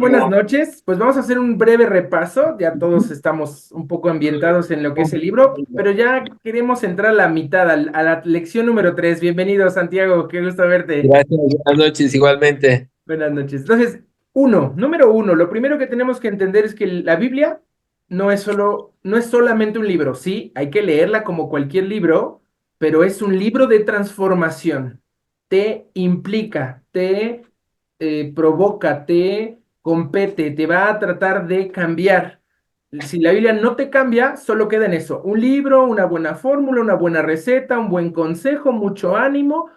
bien? Buenas noches. Pues vamos a hacer un breve repaso. Ya todos estamos un poco ambientados en lo que es el libro, pero ya queremos entrar a la mitad, a la lección número 3. Bienvenido, Santiago. Qué gusto verte. Gracias, buenas noches igualmente. Buenas noches. Entonces, número uno, lo primero que tenemos que entender es que la Biblia no es solamente un libro. Sí, hay que leerla como cualquier libro, pero es un libro de transformación. Te implica, te provoca, te compete, te va a tratar de cambiar. Si la Biblia no te cambia, solo queda en eso. Un libro, una buena fórmula, una buena receta, un buen consejo, mucho ánimo,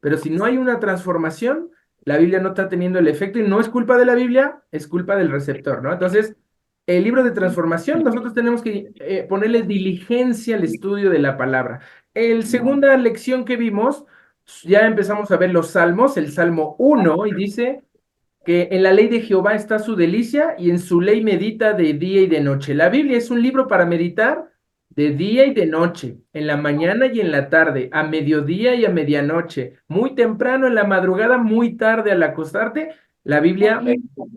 pero si no hay una transformación, la Biblia no está teniendo el efecto y no es culpa de la Biblia, es culpa del receptor, ¿no? Entonces, el libro de transformación, nosotros tenemos que ponerle diligencia al estudio de la palabra. El segunda lección que vimos, ya empezamos a ver los salmos, el Salmo 1, y dice que en la ley de Jehová está su delicia y en su ley medita de día y de noche. La Biblia es un libro para meditar de día y de noche, en la mañana y en la tarde, a mediodía y a medianoche, muy temprano en la madrugada, muy tarde al acostarte. La Biblia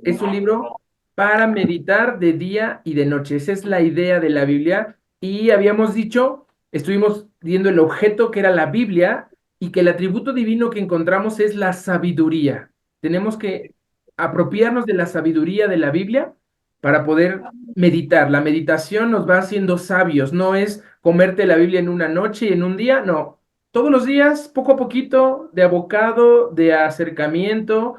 es un libro para meditar de día y de noche. Esa es la idea de la Biblia. Y habíamos dicho, estuvimos viendo el objeto que era la Biblia y que el atributo divino que encontramos es la sabiduría. Tenemos que apropiarnos de la sabiduría de la Biblia para poder meditar. La meditación nos va haciendo sabios, no es comerte la Biblia en una noche y en un día, no. Todos los días, poco a poquito, de abocado, de acercamiento,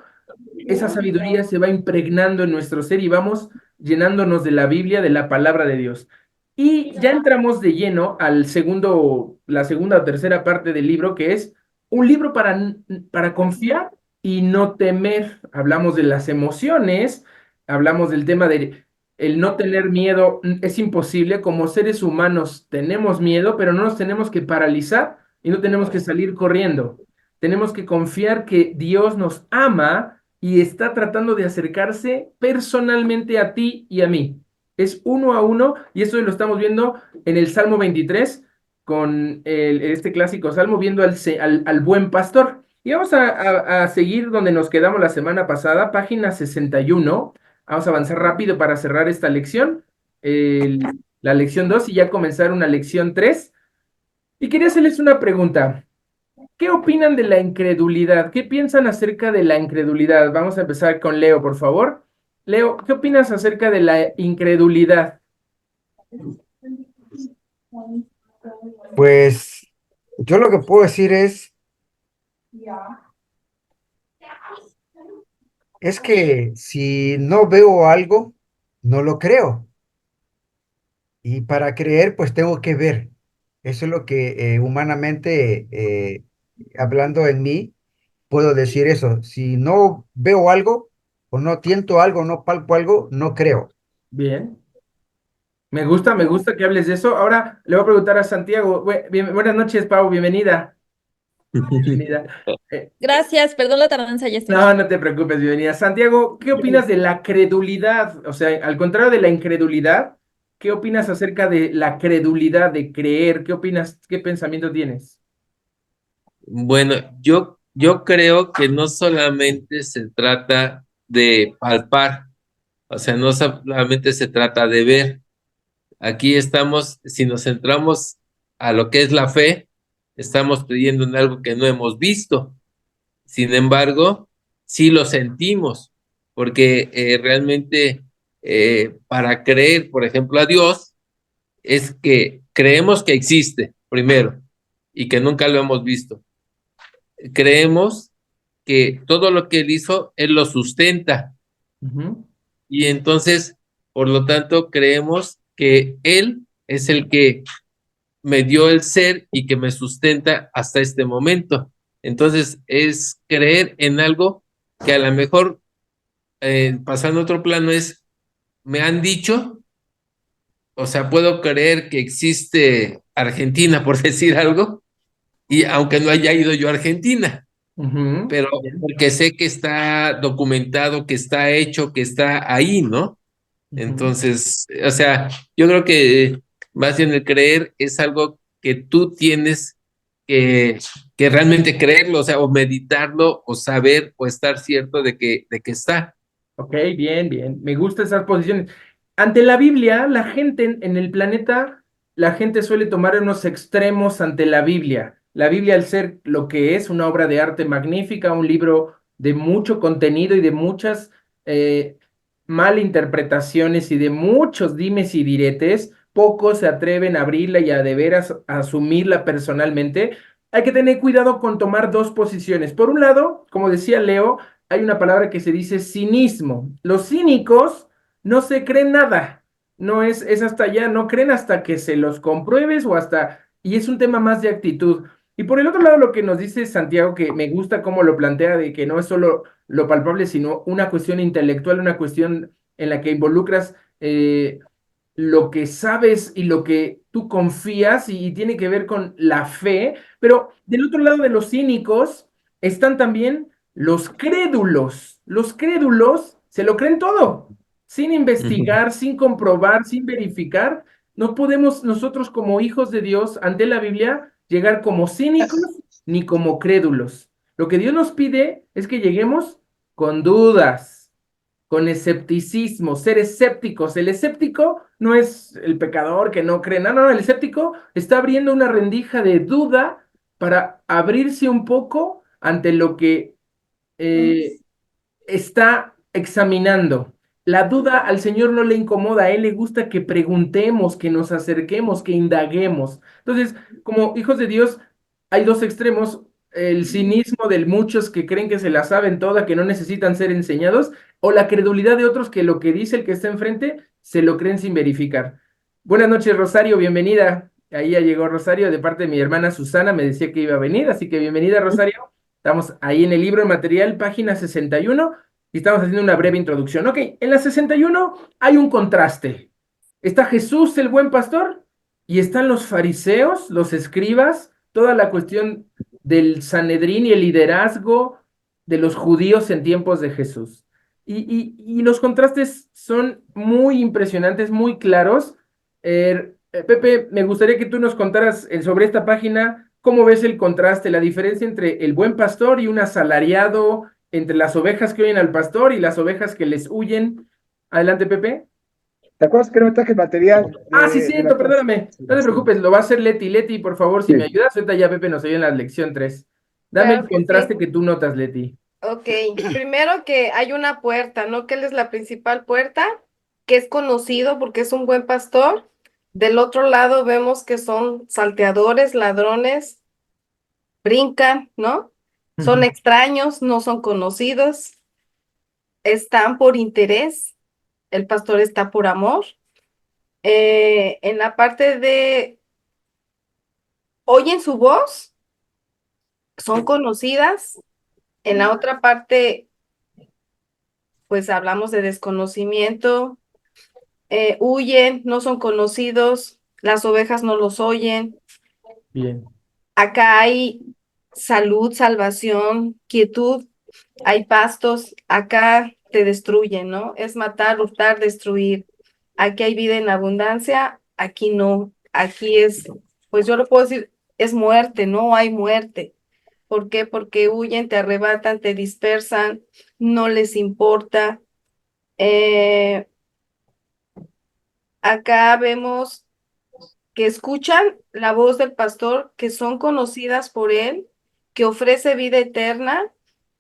esa sabiduría se va impregnando en nuestro ser y vamos llenándonos de la Biblia, de la palabra de Dios. Y ya entramos de lleno al la segunda o tercera parte del libro, que es un libro para confiar y no temer. Hablamos de las emociones, hablamos del tema de el no tener miedo. Es imposible, como seres humanos tenemos miedo, pero no nos tenemos que paralizar y no tenemos que salir corriendo. Tenemos que confiar que Dios nos ama y está tratando de acercarse personalmente a ti y a mí. Es uno a uno y eso lo estamos viendo en el Salmo 23 con este clásico Salmo viendo al buen pastor. Y vamos a seguir donde nos quedamos la semana pasada, página 61. Vamos a avanzar rápido para cerrar esta lección, la lección 2 y ya comenzar una lección 3. Y quería hacerles una pregunta. ¿Qué opinan de la incredulidad? ¿Qué piensan acerca de la incredulidad? Vamos a empezar con Leo, por favor. Leo, ¿qué opinas acerca de la incredulidad? Pues yo lo que puedo decir es que si no veo algo, no lo creo. Y para creer, pues tengo que ver. Eso es lo que humanamente, hablando en mí, puedo decir eso. Si no veo algo, o no tiento algo, no palpo algo, no creo. Bien. Me gusta que hables de eso. Ahora le voy a preguntar a Santiago. Buenas noches, Pau, bienvenida. Bienvenida. Eh, Gracias, perdón la tardanza, ya estoy. no, no te preocupes, bienvenida. Santiago, ¿qué opinas de la credulidad? O sea, al contrario de la incredulidad, ¿qué opinas acerca de la credulidad, de creer? ¿Qué opinas? ¿Qué pensamiento tienes? Bueno, yo creo que no solamente se trata de palpar, o sea, no solamente se trata de ver. Aquí estamos, si nos centramos a lo que es la fe, estamos creyendo en algo que no hemos visto. Sin embargo, sí lo sentimos, porque realmente para creer, por ejemplo, a Dios, es que creemos que existe, primero, y que nunca lo hemos visto. Creemos que todo lo que Él hizo, Él lo sustenta, Ujú. y entonces, por lo tanto, creemos que Él es el que me dio el ser y que me sustenta hasta este momento. Entonces, es creer en algo que a lo mejor, pasando a otro plano, me han dicho, o sea, puedo creer que existe Argentina, por decir algo, y aunque no haya ido yo a Argentina, Ujú. pero Bien. porque sé que está documentado, que está hecho, que está ahí, ¿no? Ujú. Entonces, o sea, yo creo que más bien el creer es algo que tú tienes que, que realmente creerlo, o sea, o meditarlo, o saber, o estar cierto de que está. Ok, bien, bien. Me gustan esas posiciones. Ante la Biblia, la gente en el planeta, la gente suele tomar unos extremos ante la Biblia. La Biblia, al ser lo que es una obra de arte magnífica, un libro de mucho contenido y de muchas eh, malinterpretaciones y de muchos dimes y diretes, pocos se atreven a abrirla y a de veras a asumirla personalmente. Hay que tener cuidado con tomar dos posiciones. Por un lado, como decía Leo, hay una palabra que se dice cinismo. Los cínicos no se creen nada. No es hasta allá, no creen hasta que se los compruebes o hasta... Y es un tema más de actitud. Y por el otro lado, lo que nos dice Santiago, que me gusta cómo lo plantea, de que no es solo lo palpable, sino una cuestión intelectual, una cuestión en la que involucras lo que sabes y lo que tú confías y tiene que ver con la fe, pero del otro lado de los cínicos están también los crédulos. Los crédulos se lo creen todo, sin Ujú. investigar, sin comprobar, sin verificar. No podemos nosotros como hijos de Dios ante la Biblia llegar como cínicos ni como crédulos. Lo que Dios nos pide es que lleguemos con dudas, con escepticismo, ser escépticos. El escéptico no es el pecador que no cree, no, no, el escéptico está abriendo una rendija de duda para abrirse un poco ante lo que eh, está examinando. La duda al Señor no le incomoda, a Él le gusta que preguntemos, que nos acerquemos, que indaguemos. Entonces, como hijos de Dios, hay dos extremos, el cinismo de muchos que creen que se la saben toda, que no necesitan ser enseñados, o la credulidad de otros que lo que dice el que está enfrente se lo creen sin verificar. Buenas noches, Rosario, bienvenida. Ahí ya llegó Rosario de parte de mi hermana Susana, me decía que iba a venir, así que bienvenida, Rosario. Estamos ahí en el libro material, página 61, y estamos haciendo una breve introducción. Ok, en la 61 hay un contraste. Está Jesús, el buen pastor, y están los fariseos, los escribas, toda la cuestión del Sanedrín y el liderazgo de los judíos en tiempos de Jesús. Y los contrastes son muy impresionantes, muy claros. Pepe, me gustaría que tú nos contaras sobre esta página, cómo ves el contraste, la diferencia entre el buen pastor y un asalariado, entre las ovejas que oyen al pastor y las ovejas que les huyen. Adelante, Pepe. ¿Te acuerdas que no me traje el material Ah, sí, de la siento, clase? perdóname. No te preocupes, lo va a hacer Leti. Leti, por favor, si me Sí. ayudas, ahorita ya Pepe nos oye en la lección 3. Dame el Claro que contraste sí. que tú notas, Leti. Ok, primero que hay una puerta, ¿no? Que él es la principal puerta, que es conocido porque es un buen pastor. Del otro lado vemos que son salteadores, ladrones, brincan, ¿no? Son Ujú. extraños, no son conocidos, están por interés, el pastor está por amor. En la parte de oyen su voz, son conocidas. En la otra parte, pues hablamos de desconocimiento, huyen, no son conocidos, las ovejas no los oyen. Bien, Acá hay salud, salvación, quietud, hay pastos, acá te destruyen, ¿no? Es matar, hurtar, destruir. Aquí hay vida en abundancia, aquí no. Aquí es, pues yo lo puedo decir, es muerte, no hay muerte. ¿Por qué? Porque huyen, te arrebatan, te dispersan, no les importa. Eh, Acá vemos que escuchan la voz del pastor, que son conocidas por él, que ofrece vida eterna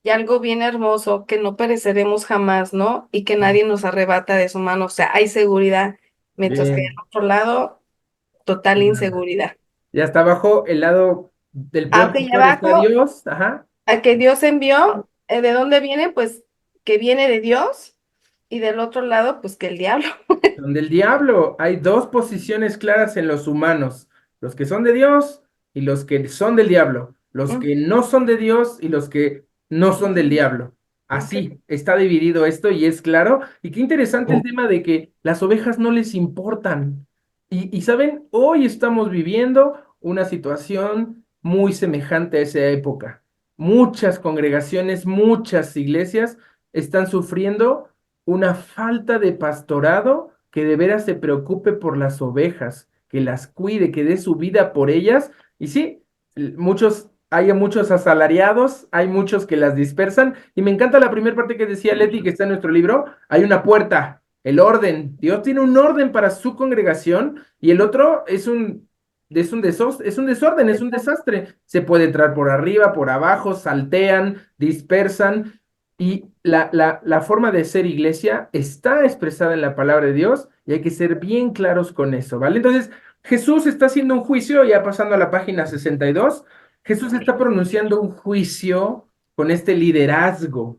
y algo bien hermoso, que no pereceremos jamás, ¿no? Y que nadie nos arrebata de su mano. O sea, hay seguridad, mientras que bien. del otro lado, total inseguridad. Ya está abajo el lado del buen Aunque allá pastor está abajo, Dios, ajá, al que Dios envió, ¿de dónde viene? Pues que viene de Dios, y del otro lado, pues que el diablo. donde el diablo. Hay dos posiciones claras en los humanos, los que son de Dios y los que son del diablo, los que no son de Dios y los que no son del diablo. Ok. Así está dividido esto y es claro. Y qué interesante el tema de que las ovejas no les importan. Y saben, hoy estamos viviendo una situación muy semejante a esa época. Muchas congregaciones, muchas iglesias están sufriendo una falta de pastorado que de veras se preocupe por las ovejas, que las cuide, que dé su vida por ellas. Y sí, muchos hay muchos asalariados, hay muchos que las dispersan, y me encanta la primera parte que decía Leti, que está en nuestro libro, hay una puerta, el orden. Dios tiene un orden para su congregación, y el otro es un desorden, es un desastre. Se puede entrar por arriba, por abajo, saltean, dispersan, y la forma de ser iglesia está expresada en la palabra de Dios, y hay que ser bien claros con eso, ¿vale? Entonces, Jesús está haciendo un juicio, ya pasando a la página 62. Jesús está pronunciando un juicio con este liderazgo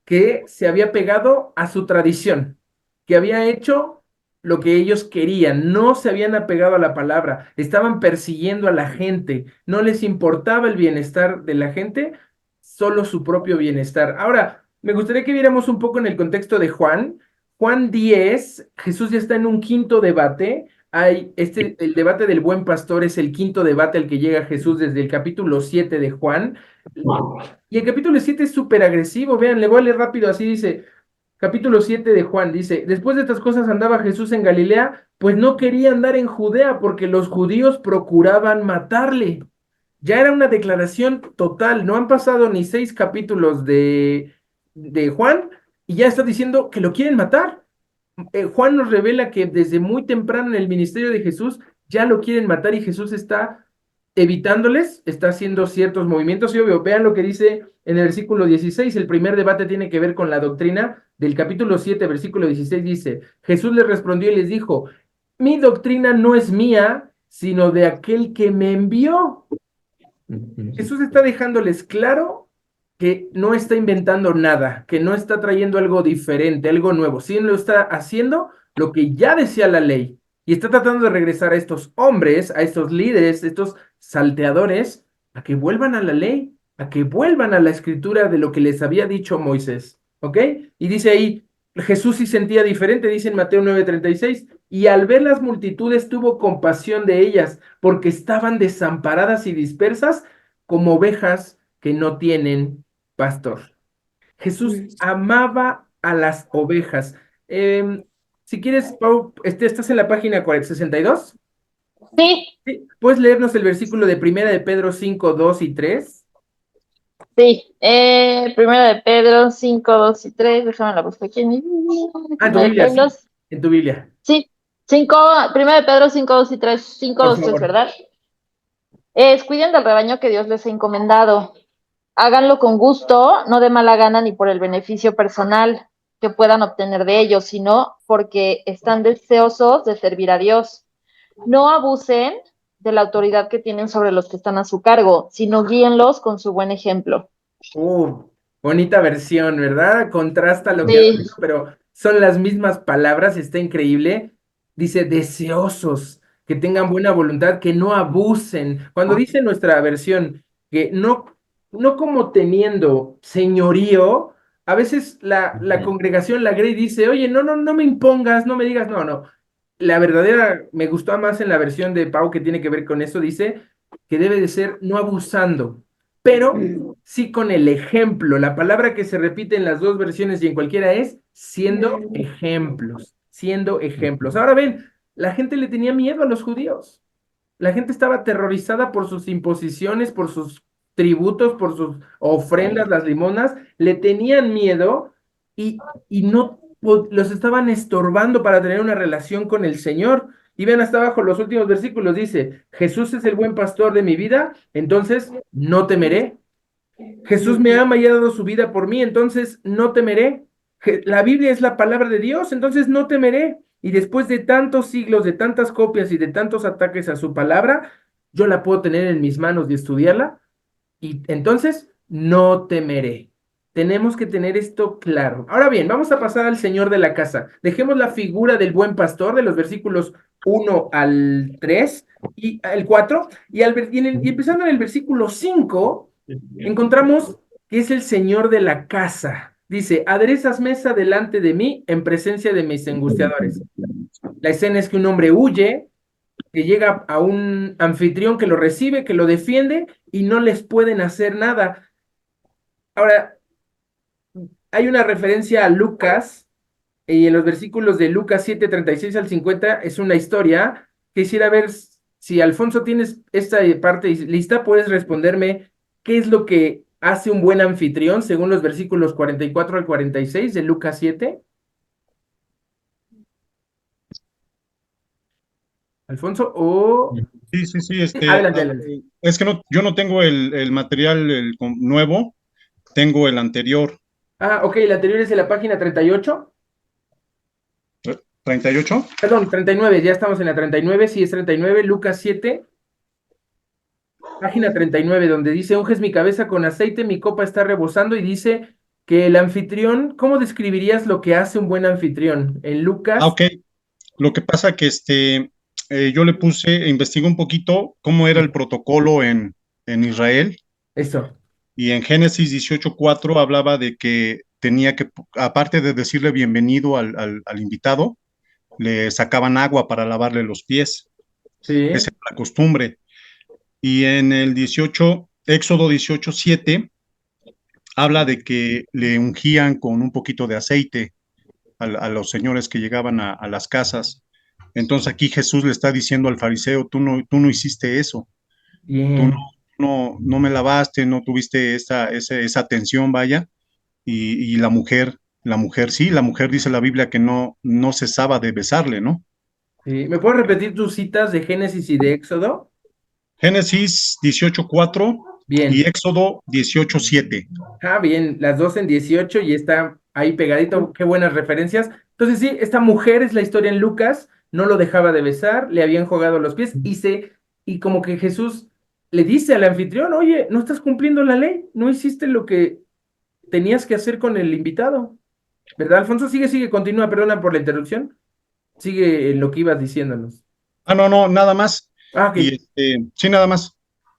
que se había pegado a su tradición, que había hecho lo que ellos querían, no se habían apegado a la palabra, estaban persiguiendo a la gente, no les importaba el bienestar de la gente, solo su propio bienestar. Ahora, me gustaría que viéramos un poco en el contexto de Juan. Juan 10, Jesús ya está en un quinto debate. El debate del buen pastor es el quinto debate al que llega Jesús desde el capítulo 7 de Juan. Y el capítulo 7 es súper agresivo. Vean, le voy a leer rápido, así dice. Capítulo 7 de Juan dice, después de estas cosas andaba Jesús en Galilea, pues no quería andar en Judea porque los judíos procuraban matarle. Ya era una declaración total, no han pasado ni 6 capítulos de Juan y ya está diciendo que lo quieren matar. Juan nos revela que desde muy temprano en el ministerio de Jesús ya lo quieren matar y Jesús está evitándoles, está haciendo ciertos movimientos y obvio, vean lo que dice en el versículo 16, el primer debate tiene que ver con la doctrina del capítulo 7, versículo 16 dice, Jesús les respondió y les dijo, mi doctrina no es mía, sino de aquel que me envió. Jesús está dejándoles claro que no está inventando nada, que no está trayendo algo diferente, algo nuevo, sino lo está haciendo lo que ya decía la ley. Y está tratando de regresar a estos hombres, a estos líderes, a estos salteadores, a que vuelvan a la ley, a que vuelvan a la escritura de lo que les había dicho Moisés. ¿Ok? Y dice ahí, Jesús sí sentía diferente, dice en Mateo 9:36, y al ver las multitudes tuvo compasión de ellas, porque estaban desamparadas y dispersas como ovejas que no tienen pastor. Jesús amaba a las ovejas. Si quieres, Pau, estás en la página 62. Sí, Sí, ¿puedes leernos el versículo de Primera de Pedro 5, 2 y 3? sí. Primero de Pedro 5, 2 y 3. Déjame la buscar aquí en mi Ah, en tu Primero de Biblia, Pedro, sí. En tu Biblia, sí. 5, Primero de Pedro 5, 2 y 3. 5, por 2, 3, favor. ¿verdad? Cuiden del rebaño que Dios les ha encomendado. Háganlo con gusto, no de mala gana ni por el beneficio personal que puedan obtener de ellos, sino porque están deseosos de servir a Dios. No abusen de la autoridad que tienen sobre los que están a su cargo, sino guíenlos con su buen ejemplo. Bonita versión, ¿verdad? Contrasta lo que has Sí, dicho, pero son las mismas palabras, está increíble. Dice, deseosos, que tengan buena voluntad, que no abusen. Cuando dice nuestra versión que no como teniendo señorío, a veces la congregación, la Grey dice, oye, no me impongas, no me digas, no. La verdadera, me gustó más en la versión de Pau que tiene que ver con eso, dice que debe de ser no abusando, pero sí con el ejemplo. La palabra que se repite en las dos versiones y en cualquiera es siendo ejemplos, siendo ejemplos. Ahora ven, la gente le tenía miedo a los judíos. La gente estaba aterrorizada por sus imposiciones, por sus tributos, por sus ofrendas, las limonas, le tenían miedo y no los estaban estorbando para tener una relación con el Señor. Y ven hasta abajo los últimos versículos, dice, Jesús es el buen pastor de mi vida, entonces no temeré. Jesús me ama y ha dado su vida por mí, entonces no temeré. La Biblia es la palabra de Dios, entonces no temeré. Y después de tantos siglos, de tantas copias y de tantos ataques a su palabra, yo la puedo tener en mis manos y estudiarla, y entonces no temeré. Tenemos que tener esto claro. Ahora bien, vamos a pasar al Señor de la casa. Dejemos la figura del buen pastor de los versículos 1 al 3 y el 4 y empezando en el versículo 5 encontramos que es el Señor de la casa. Dice, aderezas mesa delante de mí en presencia de mis angustiadores. La escena es que un hombre huye, que llega a un anfitrión que lo recibe, que lo defiende y no les pueden hacer nada. Ahora, hay una referencia a Lucas y en los versículos de Lucas 7:36 al 50 es una historia. Quisiera ver si Alfonso tienes esta parte lista, puedes responderme qué es lo que hace un buen anfitrión según los versículos 44 al 46 de Lucas 7. Alfonso, o... Sí, sí, sí, Adelante, adelante. es que no, yo no tengo el material nuevo, tengo el anterior. Ah, ok, la anterior es de la página 38. 38. Perdón, 39, ya estamos en la 39, sí es 39, Lucas 7, página 39, donde dice, unges mi cabeza con aceite, mi copa está rebosando, y dice que el anfitrión, ¿cómo describirías lo que hace un buen anfitrión? En Ah, Lucas, ok. Lo que pasa que yo le puse, investigué un poquito cómo era el protocolo en Israel, eso, y en Génesis 18:4 hablaba de que tenía que, aparte de decirle bienvenido al invitado, le sacaban agua para lavarle los pies. sí, Esa era la costumbre. Y en el 18, Éxodo 18:7, habla de que le ungían con un poquito de aceite a los señores que llegaban a las casas. Entonces aquí Jesús le está diciendo al fariseo, tú no hiciste eso, tú bien. no me lavaste, no tuviste esa atención, vaya, y la mujer sí, la mujer dice la Biblia que no cesaba de besarle, ¿no? Sí. ¿Me puedes repetir tus citas de Génesis y de Éxodo? Génesis 18:4 y Bien. Éxodo 18:7. Ah, bien, las dos en 18 y está ahí pegadito, qué buenas referencias. Entonces sí, esta mujer es la historia en Lucas, no lo dejaba de besar, le habían jugado los pies y como que Jesús le dice al anfitrión, oye, no estás cumpliendo la ley, no hiciste lo que tenías que hacer con el invitado, ¿verdad, Alfonso? Sigue, continúa, perdona por la interrupción, sigue en lo que ibas diciéndonos. Ah, no, nada más. Ah, ok, Y sí, nada más.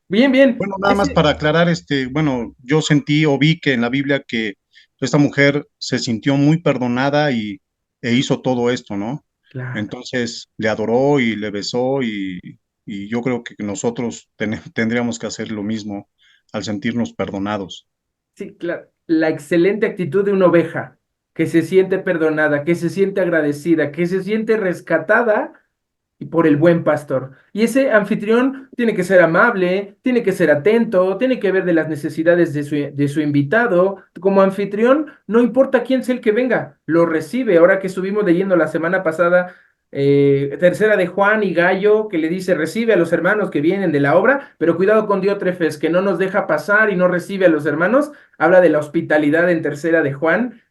bien, bien, Bueno, nada más ese, para aclarar, bueno, yo sentí o vi que en la Biblia que esta mujer se sintió muy perdonada e hizo todo esto, ¿no? claro. Entonces le adoró y le besó y yo creo que nosotros tendríamos que hacer lo mismo al sentirnos perdonados. Sí, claro. La excelente actitud de una oveja que se siente perdonada, que se siente agradecida, que se siente rescatada y por el buen pastor. Y ese anfitrión tiene que ser amable, tiene que ser atento, tiene que ver de las necesidades de su invitado. Como anfitrión, no importa quién sea el que venga, lo recibe. Ahora que estuvimos leyendo la semana pasada, tercera de Juan y Gallo, que le dice, recibe a los hermanos que vienen de la obra, pero cuidado con Diótrefes, que no nos deja pasar y no recibe a los hermanos. Habla de la hospitalidad en tercera de Juan.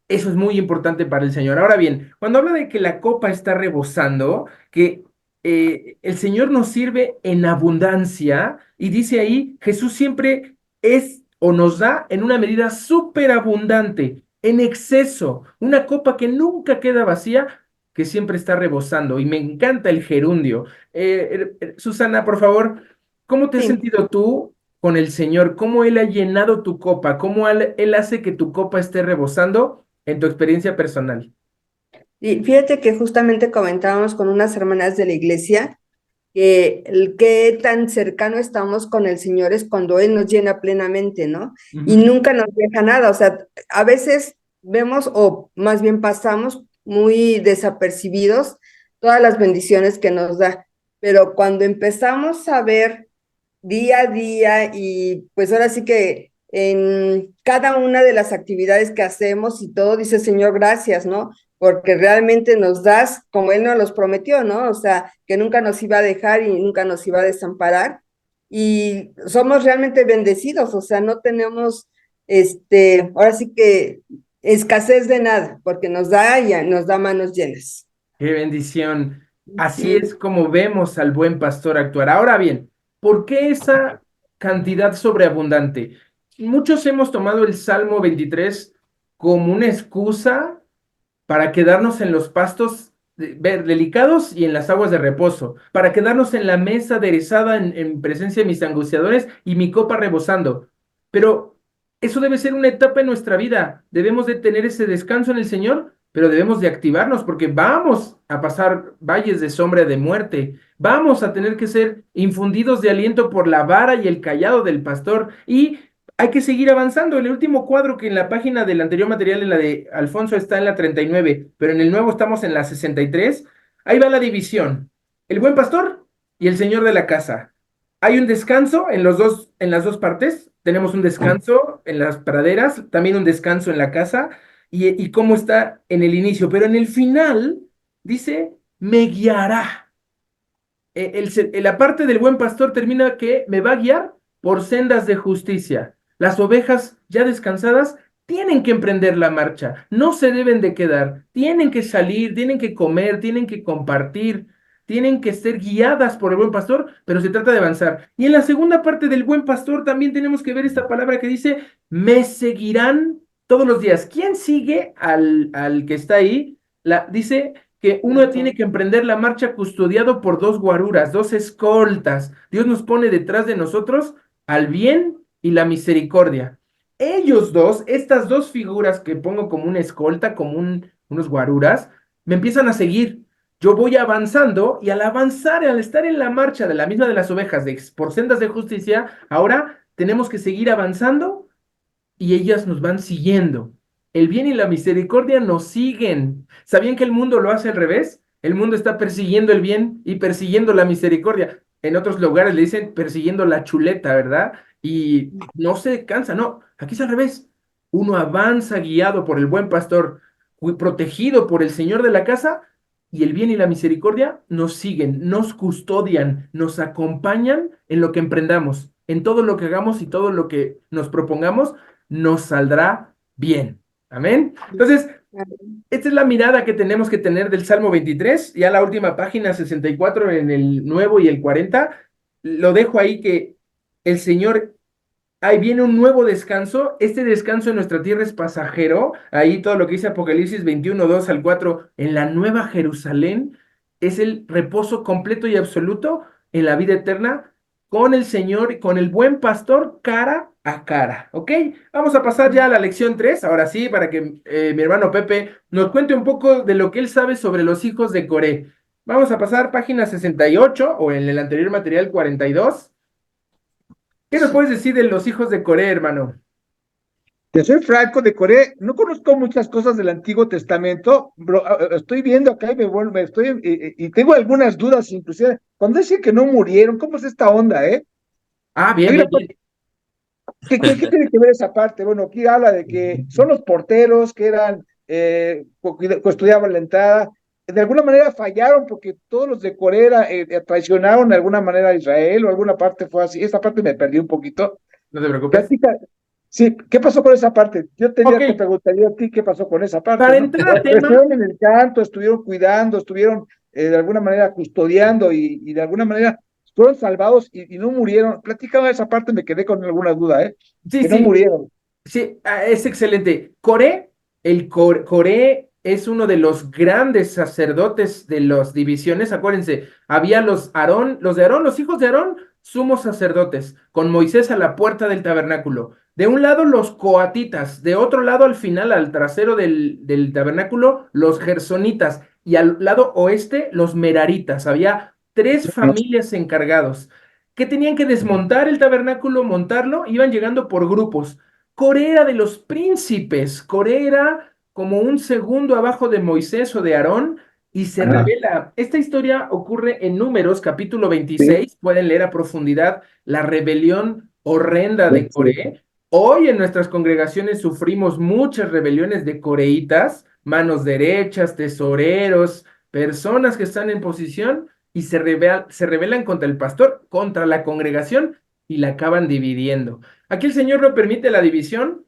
Eso es muy importante para el Señor. Ahora bien, cuando habla de que la copa está rebosando, que el Señor nos sirve en abundancia y dice ahí, Jesús siempre es o nos da en una medida súper abundante, en exceso, una copa que nunca queda vacía, que siempre está rebosando. Y me encanta el gerundio. Susana, por favor, ¿cómo te has Sí. sentido tú con el Señor? ¿Cómo Él ha llenado tu copa? ¿Cómo Él hace que tu copa esté rebosando en tu experiencia personal? Y fíjate que justamente comentábamos con unas hermanas de la iglesia que el qué tan cercano estamos con el Señor es cuando Él nos llena plenamente, ¿no? Y Ujú. nunca nos deja nada, o sea, a veces vemos o más bien pasamos muy desapercibidos todas las bendiciones que nos da, pero cuando empezamos a ver día a día y pues ahora sí que en cada una de las actividades que hacemos y todo, dice Señor, gracias, ¿no? Porque realmente nos das como Él nos los prometió, ¿no? O sea, que nunca nos iba a dejar y nunca nos iba a desamparar. Y somos realmente bendecidos, o sea, no tenemos, ahora sí que escasez de nada, porque nos da y nos da manos llenas. Qué bendición. Así Mm. es como vemos al buen pastor actuar. Ahora bien, ¿por qué esa cantidad sobreabundante? Muchos hemos tomado el Salmo 23 como una excusa para quedarnos en los pastos delicados y en las aguas de reposo, para quedarnos en la mesa aderezada en presencia de mis angustiadores y mi copa rebosando. Pero eso debe ser una etapa en nuestra vida. Debemos de tener ese descanso en el Señor, pero debemos de activarnos porque vamos a pasar valles de sombra de muerte. Vamos a tener que ser infundidos de aliento por la vara y el callado del pastor y hay que seguir avanzando. El último cuadro que en la página del anterior material, en la de Alfonso, está en la 39, pero en el nuevo estamos en la 63. Ahí va la división. El buen pastor y el señor de la casa. Hay un descanso en las dos partes. Tenemos un descanso en las praderas, también un descanso en la casa, y cómo está en el inicio. Pero en el final dice, me guiará. La parte del buen pastor termina que me va a guiar por sendas de justicia. Las ovejas ya descansadas tienen que emprender la marcha, no se deben de quedar, tienen que salir, tienen que comer, tienen que compartir, tienen que ser guiadas por el buen pastor, pero se trata de avanzar. Y en la segunda parte del buen pastor también tenemos que ver esta palabra que dice, me seguirán todos los días. ¿Quién sigue al que está ahí? Dice que uno tiene que emprender la marcha custodiado por dos guaruras, dos escoltas. Dios nos pone detrás de nosotros al bien y la misericordia. Ellos dos, estas dos figuras que pongo como una escolta, como unos guaruras, me empiezan a seguir. Yo voy avanzando y al avanzar, al estar en la marcha de la misma de las ovejas, por sendas de justicia, ahora tenemos que seguir avanzando y ellas nos van siguiendo. El bien y la misericordia nos siguen. ¿Sabían que el mundo lo hace al revés? El mundo está persiguiendo el bien y persiguiendo la misericordia. En otros lugares le dicen persiguiendo la chuleta, ¿verdad? Y no se cansa, no. Aquí es al revés. Uno avanza guiado por el buen pastor, protegido por el Señor de la casa, y el bien y la misericordia nos siguen, nos custodian, nos acompañan en lo que emprendamos, en todo lo que hagamos y todo lo que nos propongamos nos saldrá bien. Amén. Entonces, esta es la mirada que tenemos que tener del Salmo 23, ya la última página 64 en el nuevo y el 40. Lo dejo ahí que el Señor, ahí viene un nuevo descanso. Este descanso en nuestra tierra es pasajero. Ahí todo lo que dice Apocalipsis 21, 2 al 4, en la nueva Jerusalén, es el reposo completo y absoluto en la vida eterna con el Señor y con el buen pastor cara a cara. ¿Ok? Vamos a pasar ya a la lección 3, ahora sí, para que mi hermano Pepe nos cuente un poco de lo que él sabe sobre los hijos de Coré. Vamos a pasar página 68 o en el anterior material 42. ¿Qué nos puedes decir de los hijos de Coré, hermano? Te soy franco, de Corea, no conozco muchas cosas del Antiguo Testamento, pero estoy viendo acá y y tengo algunas dudas, inclusive, cuando dicen que no murieron, ¿cómo es esta onda, eh? Ah, bien, Hay una bien, bien. ¿Qué tiene que ver esa parte? Bueno, aquí habla de que son los porteros que eran, custodiaban la entrada, de alguna manera fallaron porque todos los de Corea traicionaron de alguna manera a Israel o alguna parte fue así. Esta parte me perdí un poquito. No te preocupes. Platica, sí, ¿qué pasó con esa parte? Yo Ok. te preguntaría a ti qué pasó con esa parte, Para ¿no? entrar al tema, Estuvieron en el canto, estuvieron cuidando, estuvieron de alguna manera custodiando y de alguna manera fueron salvados y no murieron. Platicaba esa parte, me quedé con alguna duda, ¿eh? sí, Que no sí, murieron. sí, es excelente. Coré, Coré es uno de los grandes sacerdotes de las divisiones. Acuérdense, había los de Aarón, los hijos de Aarón, sumos sacerdotes, con Moisés a la puerta del tabernáculo. De un lado los coatitas, de otro lado al final, al trasero del tabernáculo, los gersonitas, y al lado oeste, los meraritas. Había tres familias encargados que tenían que desmontar el tabernáculo, montarlo, iban llegando por grupos. Coré era de los príncipes, Coré era como un segundo abajo de Moisés o de Aarón, y se Ajá. revela. Esta historia ocurre en Números, capítulo Sí, 26. Pueden leer a profundidad la rebelión horrenda de sí. Coré. Hoy en nuestras congregaciones sufrimos muchas rebeliones de coreitas, manos derechas, tesoreros, personas que están en posición y se rebelan contra el pastor, contra la congregación y la acaban dividiendo. Aquí el Señor no permite la división,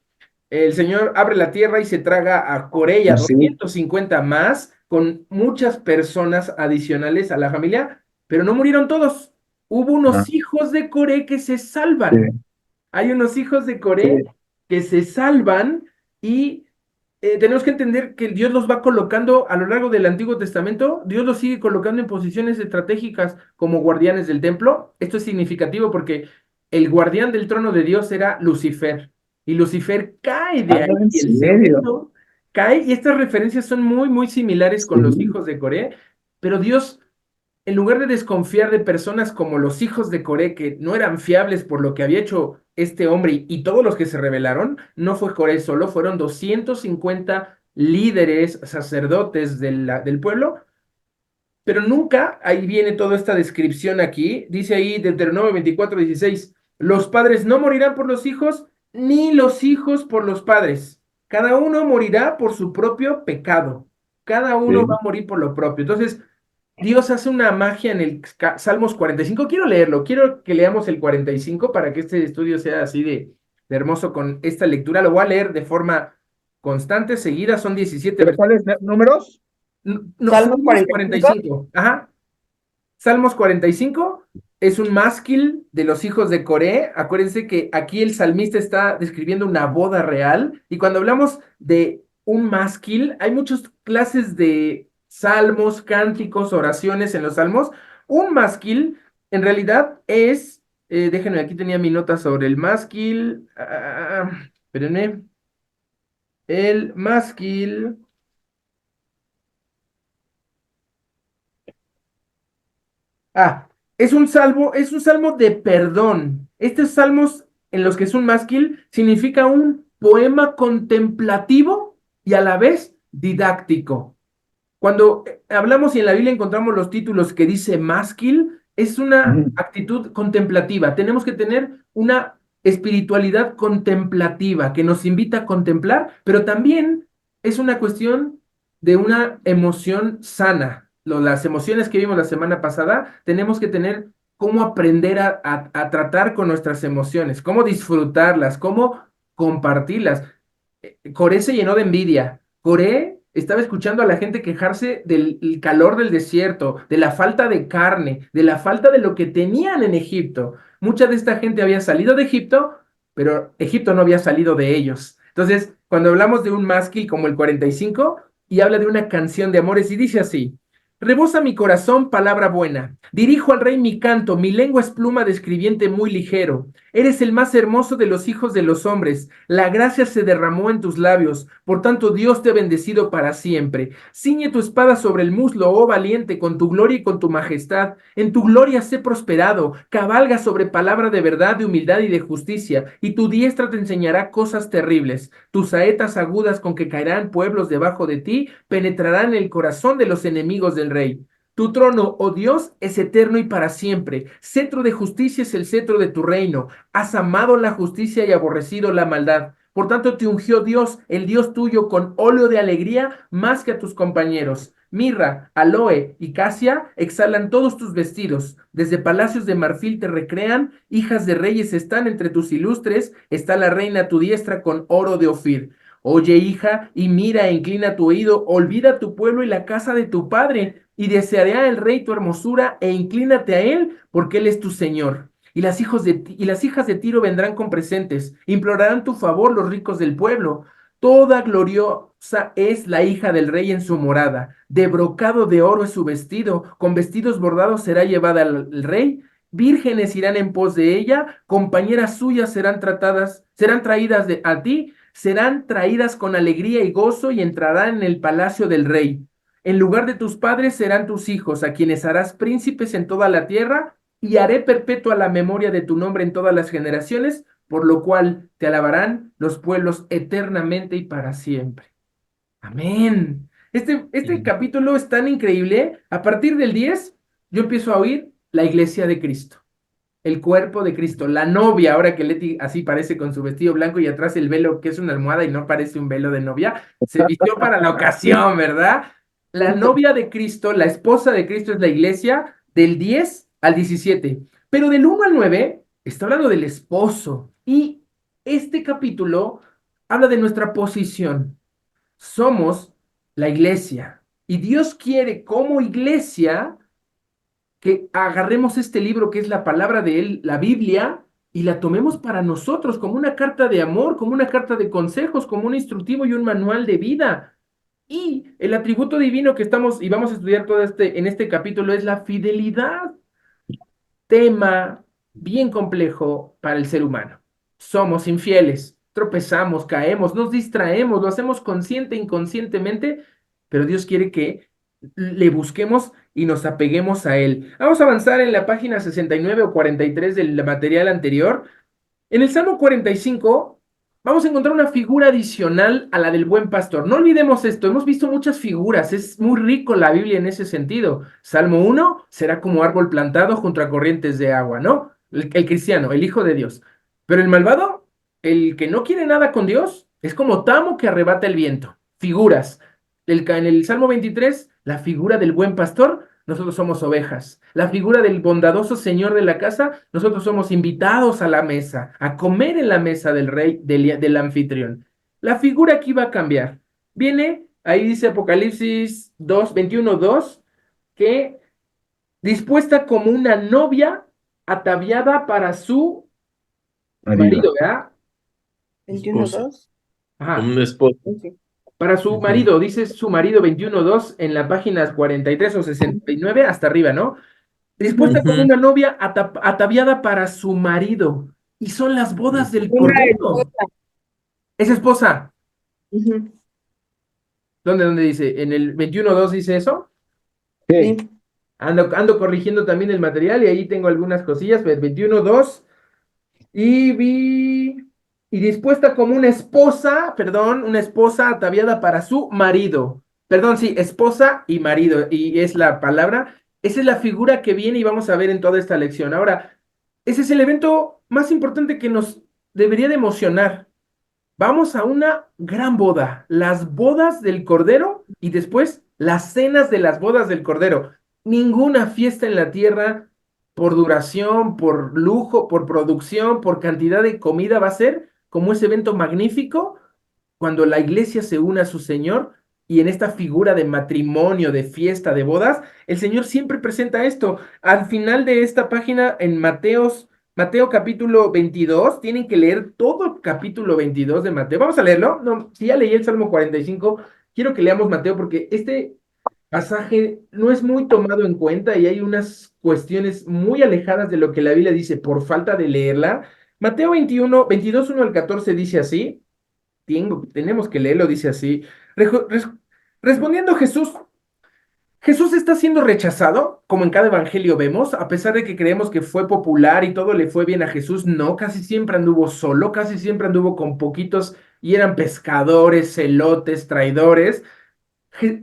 el Señor abre la tierra y se traga a Corella, Sí. 250 más, con muchas personas adicionales a la familia, pero no murieron todos. Hubo unos Ajá. hijos de Coré que se Sí, salvan. Hay unos hijos de Coré sí. que se salvan y tenemos que entender que Dios los va colocando a lo largo del Antiguo Testamento, Dios los sigue colocando en posiciones estratégicas como guardianes del templo. Esto es significativo porque el guardián del trono de Dios era Lucifer, y Lucifer cae de Ah, ahí, ¿en y el serio? segundo cae, y estas referencias son muy, muy similares con los Sí. hijos de Coré, pero Dios, en lugar de desconfiar de personas como los hijos de Coré, que no eran fiables por lo que había hecho este hombre y todos los que se rebelaron, no fue Coré solo, fueron 250 líderes, sacerdotes del pueblo, pero nunca, ahí viene toda esta descripción aquí, dice ahí Deuteronomio 24:16, los padres no morirán por los hijos, ni los hijos por los padres. Cada uno morirá por su propio pecado. Cada uno va a morir por lo propio. Entonces, Dios hace una magia en el Salmos 45. Quiero leerlo, quiero que leamos el 45 para que este estudio sea así de hermoso con esta lectura. Lo voy a leer de forma constante, seguida, son 17 ¿Pero cuáles números? No, Salmos Salmos 45. 45. Ajá. Salmos 45 es un másquil de los hijos de Coré. Acuérdense que aquí el salmista está describiendo una boda real. Y cuando hablamos de un másquil, hay muchas clases de salmos, cánticos, oraciones en los salmos. Un másquil en realidad es, déjenme, aquí tenía mi nota sobre el másquil. Espérenme. El másquil. Ah, es un salmo de perdón. Estos salmos en los que es un másquil significa un poema contemplativo y a la vez didáctico. Cuando hablamos y en la Biblia encontramos los títulos que dice másquil, es una actitud contemplativa. Tenemos que tener una espiritualidad contemplativa que nos invita a contemplar, pero también es una cuestión de una emoción sana. Las emociones que vimos la semana pasada, tenemos que tener cómo aprender a tratar con nuestras emociones, cómo disfrutarlas, cómo compartirlas. Coré se llenó de envidia. Coré estaba escuchando a la gente quejarse del calor del desierto, de la falta de carne, de la falta de lo que tenían en Egipto. Mucha de esta gente había salido de Egipto, pero Egipto no había salido de ellos. Entonces, cuando hablamos de un másquil como el 45 y habla de una canción de amores y dice así: rebosa mi corazón palabra buena, dirijo al rey mi canto, mi lengua es pluma de escribiente muy ligero. Eres el más hermoso de los hijos de los hombres, la gracia se derramó en tus labios, por tanto Dios te ha bendecido para siempre. Ciñe tu espada sobre el muslo, oh valiente, con tu gloria y con tu majestad. En tu gloria sé prosperado, cabalga sobre palabra de verdad, de humildad y de justicia, y tu diestra te enseñará cosas terribles. Tus saetas agudas con que caerán pueblos debajo de ti, penetrarán en el corazón de los enemigos del rey. Tu trono, oh Dios, es eterno y para siempre. Cetro de justicia es el cetro de tu reino. Has amado la justicia y aborrecido la maldad. Por tanto te ungió Dios, el Dios tuyo, con óleo de alegría más que a tus compañeros. Mirra, aloe y casia exhalan todos tus vestidos. Desde palacios de marfil te recrean, hijas de reyes están entre tus ilustres, está la reina a tu diestra con oro de Ofir. Oye, hija, y mira e inclina tu oído, olvida tu pueblo y la casa de tu padre, y deseará el rey tu hermosura, e inclínate a él, porque él es tu Señor. Y las hijas de Tiro vendrán con presentes, implorarán tu favor los ricos del pueblo. Toda gloriosa es la hija del rey en su morada, de brocado de oro es su vestido, con vestidos bordados será llevada al rey. Vírgenes irán en pos de ella, compañeras suyas serán traídas a ti, serán traídas con alegría y gozo y entrarán en el palacio del rey. En lugar de tus padres serán tus hijos, a quienes harás príncipes en toda la tierra, y haré perpetua la memoria de tu nombre en todas las generaciones, por lo cual te alabarán los pueblos eternamente y para siempre. Amén. Este capítulo es tan increíble. A partir del 10, yo empiezo a oír la iglesia de Cristo, el cuerpo de Cristo, la novia, ahora que Leti así parece con su vestido blanco y atrás el velo que es una almohada y no parece un velo de novia, se vistió para la ocasión, ¿verdad? La novia de Cristo, la esposa de Cristo es la iglesia del 10 al 17, pero del 1 al 9 está hablando del esposo y este capítulo habla de nuestra posición. Somos la iglesia y Dios quiere como iglesia que agarremos este libro que es la palabra de Él, la Biblia, y la tomemos para nosotros como una carta de amor, como una carta de consejos, como un instructivo y un manual de vida. Y el atributo divino que estamos y vamos a estudiar en este capítulo es la fidelidad, tema bien complejo para el ser humano. Somos infieles, tropezamos, caemos, nos distraemos, lo hacemos consciente e inconscientemente, pero Dios quiere que le busquemos y nos apeguemos a Él. Vamos a avanzar en la página 69 o 43 del material anterior. En el Salmo 45 vamos a encontrar una figura adicional a la del buen pastor. No olvidemos esto, hemos visto muchas figuras, es muy rico la Biblia en ese sentido. Salmo 1 será como árbol plantado junto a corrientes de agua, ¿no? El cristiano, el hijo de Dios. Pero el malvado, el que no quiere nada con Dios, es como tamo que arrebata el viento. Figuras. En el Salmo 23, la figura del buen pastor, nosotros somos ovejas. La figura del bondadoso señor de la casa, nosotros somos invitados a la mesa, a comer en la mesa del rey, del anfitrión. La figura aquí va a cambiar. Viene, ahí dice Apocalipsis 2, 21, 2, que dispuesta como una novia ataviada para su marido, ¿verdad? 21:2. Ajá. Como un esposo. Para su marido, dice su marido 21.2 en la página 43 o 69 hasta arriba, ¿no? Dispuesta como una novia ataviada para su marido. Y son las bodas del Una Cordero. esposa. Es esposa. Ujú. ¿Dónde dice? ¿En el 21.2 dice eso? Sí. Sí. Ando corrigiendo también el material y ahí tengo algunas cosillas. 21.2. Y dispuesta como una esposa, perdón, una esposa ataviada para su marido. Perdón, sí, esposa y marido, y es la palabra. Esa es la figura que viene y vamos a ver en toda esta lección. Ahora, ese es el evento más importante que nos debería de emocionar. Vamos a una gran boda, las bodas del Cordero y después las cenas de las bodas del Cordero. Ninguna fiesta en la tierra por duración, por lujo, por producción, por cantidad de comida va a ser como ese evento magnífico cuando la iglesia se une a su Señor y en esta figura de matrimonio, de fiesta, de bodas, el Señor siempre presenta esto. Al final de esta página en Mateo capítulo 22, tienen que leer todo el capítulo 22 de Mateo. Vamos a leerlo. No, si ya leí el Salmo 45, quiero que leamos Mateo porque este pasaje no es muy tomado en cuenta y hay unas cuestiones muy alejadas de lo que la Biblia dice por falta de leerla. Mateo 21, 22, 1 al 14 dice así. Tenemos que leerlo, dice así. Respondiendo Jesús está siendo rechazado, como en cada evangelio vemos, a pesar de que creemos que fue popular y todo le fue bien a Jesús, no, casi siempre anduvo solo, casi siempre anduvo con poquitos y eran pescadores, celotes, traidores.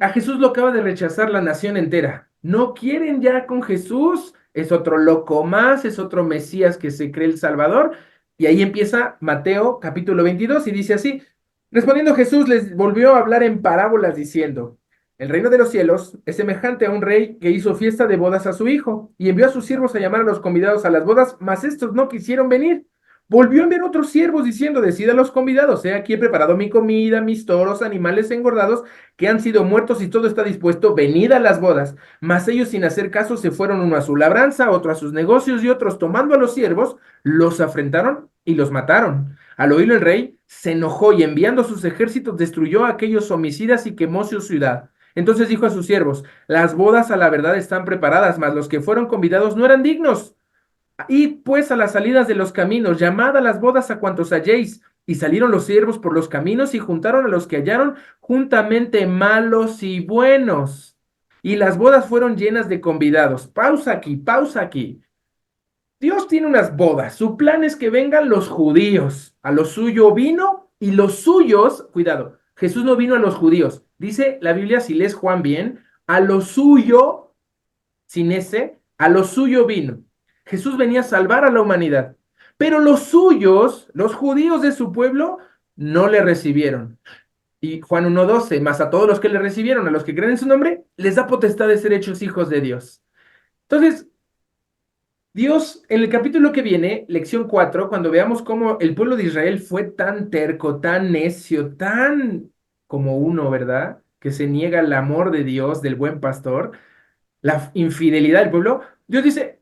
A Jesús lo acaba de rechazar la nación entera. No quieren ya con Jesús, es otro loco más, es otro Mesías que se cree el Salvador. Y ahí empieza Mateo capítulo 22 y dice así, respondiendo Jesús les volvió a hablar en parábolas diciendo, el reino de los cielos es semejante a un rey que hizo fiesta de bodas a su hijo y envió a sus siervos a llamar a los convidados a las bodas, mas estos no quisieron venir. Volvió a enviar otros siervos diciendo, decid a los convidados, he aquí he preparado mi comida, mis toros, animales engordados que han sido muertos y todo está dispuesto, venid a las bodas. Mas ellos sin hacer caso se fueron uno a su labranza, otro a sus negocios y otros tomando a los siervos, los afrentaron y los mataron. Al oírlo el rey se enojó y enviando sus ejércitos destruyó a aquellos homicidas y quemó su ciudad. Entonces dijo a sus siervos, las bodas a la verdad están preparadas, mas los que fueron convidados no eran dignos. Id pues a las salidas de los caminos, llamad a las bodas a cuantos halléis. Y salieron los siervos por los caminos y juntaron a los que hallaron juntamente malos y buenos. Y las bodas fueron llenas de convidados. Pausa aquí, pausa aquí. Dios tiene unas bodas. Su plan es que vengan los judíos. A lo suyo vino y los suyos, cuidado, Jesús no vino a los judíos. Dice la Biblia, si lees Juan bien, a lo suyo, sin ese, a lo suyo vino. Jesús venía a salvar a la humanidad. Pero los suyos, los judíos de su pueblo, no le recibieron. Y Juan 1:12, más a todos los que le recibieron, a los que creen en su nombre, les da potestad de ser hechos hijos de Dios. Entonces, Dios, en el capítulo que viene, lección 4, cuando veamos cómo el pueblo de Israel fue tan terco, tan necio, tan como uno, ¿verdad? Que se niega el amor de Dios, del buen pastor, la infidelidad del pueblo, Dios dice,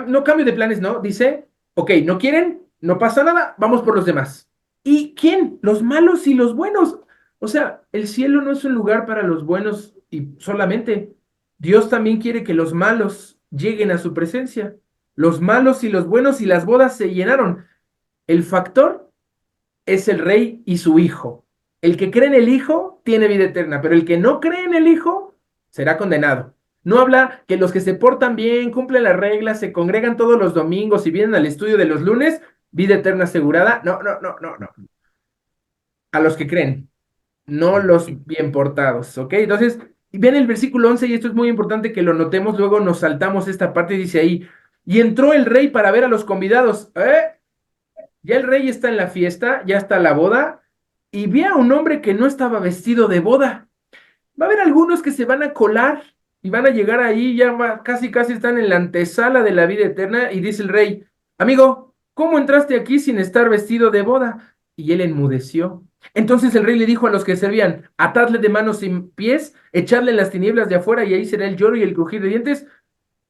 no cambio de planes, no, dice, ok, no quieren, no pasa nada, vamos por los demás. ¿Y quién? Los malos y los buenos. O sea, el cielo no es un lugar para los buenos y solamente. Dios también quiere que los malos lleguen a su presencia. Los malos y los buenos y las bodas se llenaron. El factor es el rey y su hijo. El que cree en el hijo tiene vida eterna, pero el que no cree en el hijo será condenado. No habla que los que se portan bien, cumplen las reglas, se congregan todos los domingos y vienen al estudio de los lunes, vida eterna asegurada. No, no, no, no, no. a los que creen, no los bien portados, ¿ok? Entonces, vean el versículo 11 y esto es muy importante que lo notemos, luego nos saltamos esta parte y dice ahí, y entró el rey para ver a los convidados, ya el rey está en la fiesta, ya está la boda, y vi a un hombre que no estaba vestido de boda. Va a haber algunos que se van a colar y van a llegar ahí, casi casi están en la antesala de la vida eterna, y dice el rey, amigo, ¿cómo entraste aquí sin estar vestido de boda? Y él enmudeció. Entonces el rey le dijo a los que servían, atadle de manos y pies, echadle en las tinieblas de afuera, y ahí será el lloro y el crujir de dientes,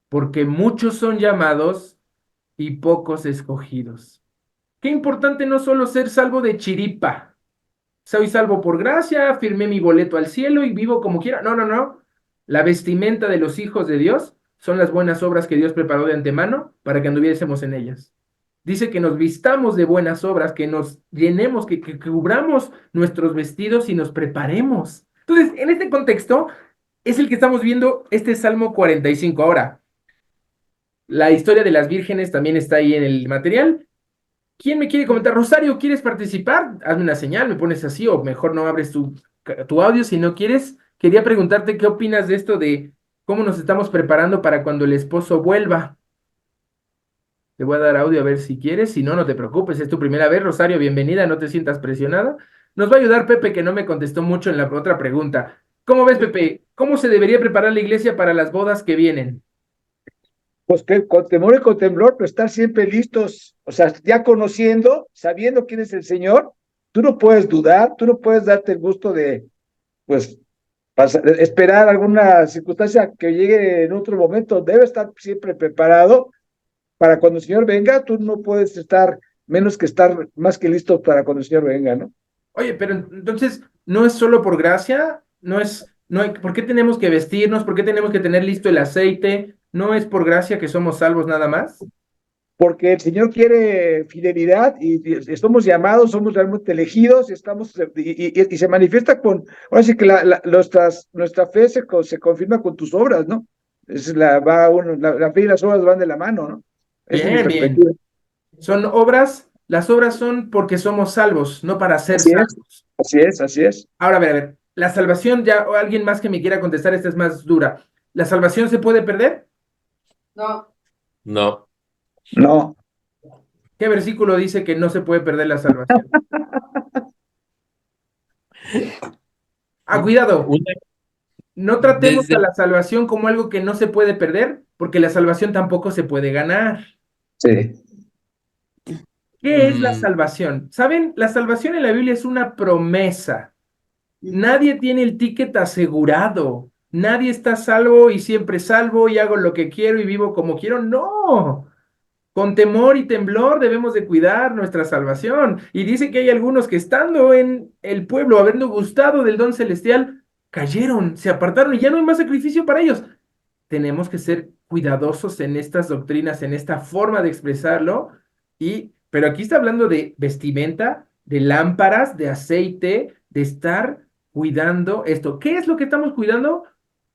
porque muchos son llamados y pocos escogidos. Qué importante no solo ser salvo de chiripa. Soy salvo por gracia, firmé mi boleto al cielo y vivo como quiera. No, no, no. La vestimenta de los hijos de Dios son las buenas obras que Dios preparó de antemano para que anduviésemos en ellas. Dice que nos vistamos de buenas obras, que nos llenemos, que cubramos nuestros vestidos y nos preparemos. Entonces, en este contexto es el que estamos viendo este Salmo 45. Ahora, la historia de las vírgenes también está ahí en el material. ¿Quién me quiere comentar? Rosario, ¿quieres participar? Hazme una señal, me pones así, o mejor no abres tu audio si no quieres. Quería preguntarte qué opinas de esto de cómo nos estamos preparando para cuando el esposo vuelva. Te voy a dar audio a ver si quieres, si no, no te preocupes, es tu primera vez, Rosario, bienvenida, no te sientas presionada. Nos va a ayudar Pepe, que no me contestó mucho en la otra pregunta. ¿Cómo ves, Pepe? ¿Cómo se debería preparar la iglesia para las bodas que vienen? Pues que con temor y con temblor, pero estar siempre listos, o sea, ya conociendo, sabiendo quién es el Señor, tú no puedes dudar, tú no puedes darte el gusto de, pues, esperar alguna circunstancia que llegue en otro momento, debe estar siempre preparado para cuando el Señor venga, tú no puedes estar menos que estar más que listo para cuando el Señor venga, ¿no? Oye, pero entonces, ¿no es solo por gracia? ¿Por qué tenemos que vestirnos? ¿Por qué tenemos que tener listo el aceite? ¿No es por gracia que somos salvos nada más? Porque el Señor quiere fidelidad y somos llamados, somos realmente elegidos y estamos y se manifiesta con, ahora sí que nuestra fe se confirma con tus obras, ¿no? La fe y las obras van de la mano, ¿no? Esa es mi Bien, perspectiva. bien. Las obras son porque somos salvos, no para ser Así es, salvos. así es, así es. Ahora, a ver, la salvación, ya, o alguien más que me quiera contestar, esta es más dura. ¿La salvación se puede perder? No. No. No, ¿Qué versículo dice que no se puede perder la salvación? Ah, cuidado, Una- no tratemos a desde, la salvación como algo que no se puede perder, porque la salvación tampoco se puede ganar. sí. ¿Qué es la mm, salvación? ¿Saben? La salvación en la Biblia es una promesa. Nadie tiene el ticket asegurado. Nadie está salvo y siempre salvo y hago lo que quiero y vivo como quiero. No. Con temor y temblor debemos de cuidar nuestra salvación. Y dice que hay algunos que estando en el pueblo, habiendo gustado del don celestial, cayeron, se apartaron y ya no hay más sacrificio para ellos. Tenemos que ser cuidadosos en estas doctrinas, en esta forma de expresarlo. Pero aquí está hablando de vestimenta, de lámparas, de aceite, de estar cuidando esto. ¿Qué es lo que estamos cuidando?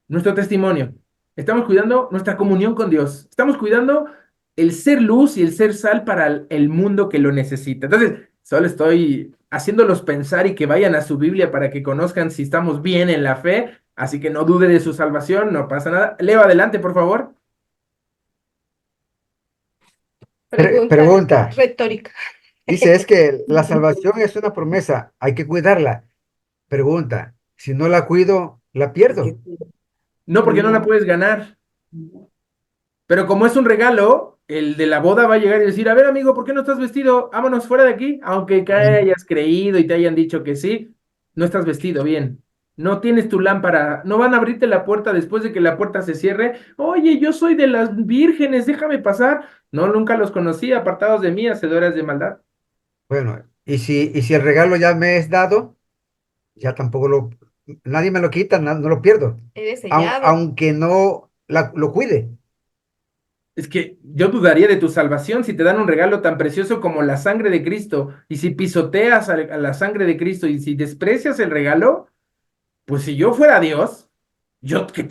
Nuestro testimonio. Estamos cuidando nuestra comunión con Dios. Estamos cuidando el ser luz y el ser sal para el mundo que lo necesita. Entonces, solo estoy haciéndolos pensar y que vayan a su Biblia para que conozcan si estamos bien en la fe. Así que no dude de su salvación, no pasa nada. Leo, adelante, por favor. Pregunta. Retórica. Dice, es que la salvación es una promesa, hay que cuidarla. Pregunta, si no la cuido, la pierdo. No, porque no la puedes ganar. Pero como es un regalo, el de la boda va a llegar y decir, a ver, amigo, ¿por qué no estás vestido? Vámonos fuera de aquí. Aunque que hayas creído y te hayan dicho que sí, no estás vestido bien. No tienes tu lámpara. No van a abrirte la puerta después de que la puerta se cierre. Oye, yo soy de las vírgenes, déjame pasar. No, nunca los conocí, apartados de mí, hacedores de maldad. Bueno, y si el regalo ya me es dado, ya tampoco nadie me lo quita, no lo pierdo. Eres sellado. Aunque no lo cuide. Es que yo dudaría de tu salvación si te dan un regalo tan precioso como la sangre de Cristo. Y si pisoteas a la sangre de Cristo y si desprecias el regalo, pues si yo fuera Dios, yo te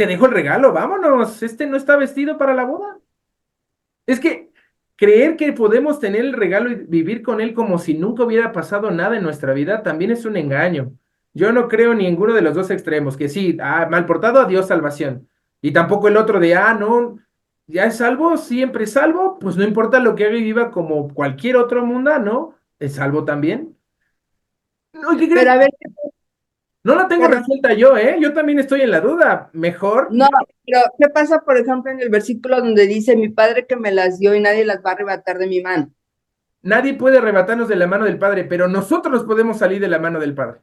dejo el regalo, vámonos. Este no está vestido para la boda. Es que, creer que podemos tener el regalo y vivir con él como si nunca hubiera pasado nada en nuestra vida también es un engaño. Yo no creo ni ninguno de los dos extremos, que sí, mal portado, adiós salvación. Y tampoco el otro de, no, ya es salvo, siempre es salvo, pues no importa lo que haga y viva como cualquier otro mundano, es salvo también. No, ¿qué crees? Pero a ver, No la tengo perdón, resuelta yo, ¿eh? Yo también estoy en la duda. Mejor, no, pero ¿qué pasa, por ejemplo, en el versículo donde dice, mi padre que me las dio y nadie las va a arrebatar de mi mano? nadie puede arrebatarnos de la mano del Padre, pero nosotros podemos salir de la mano del Padre.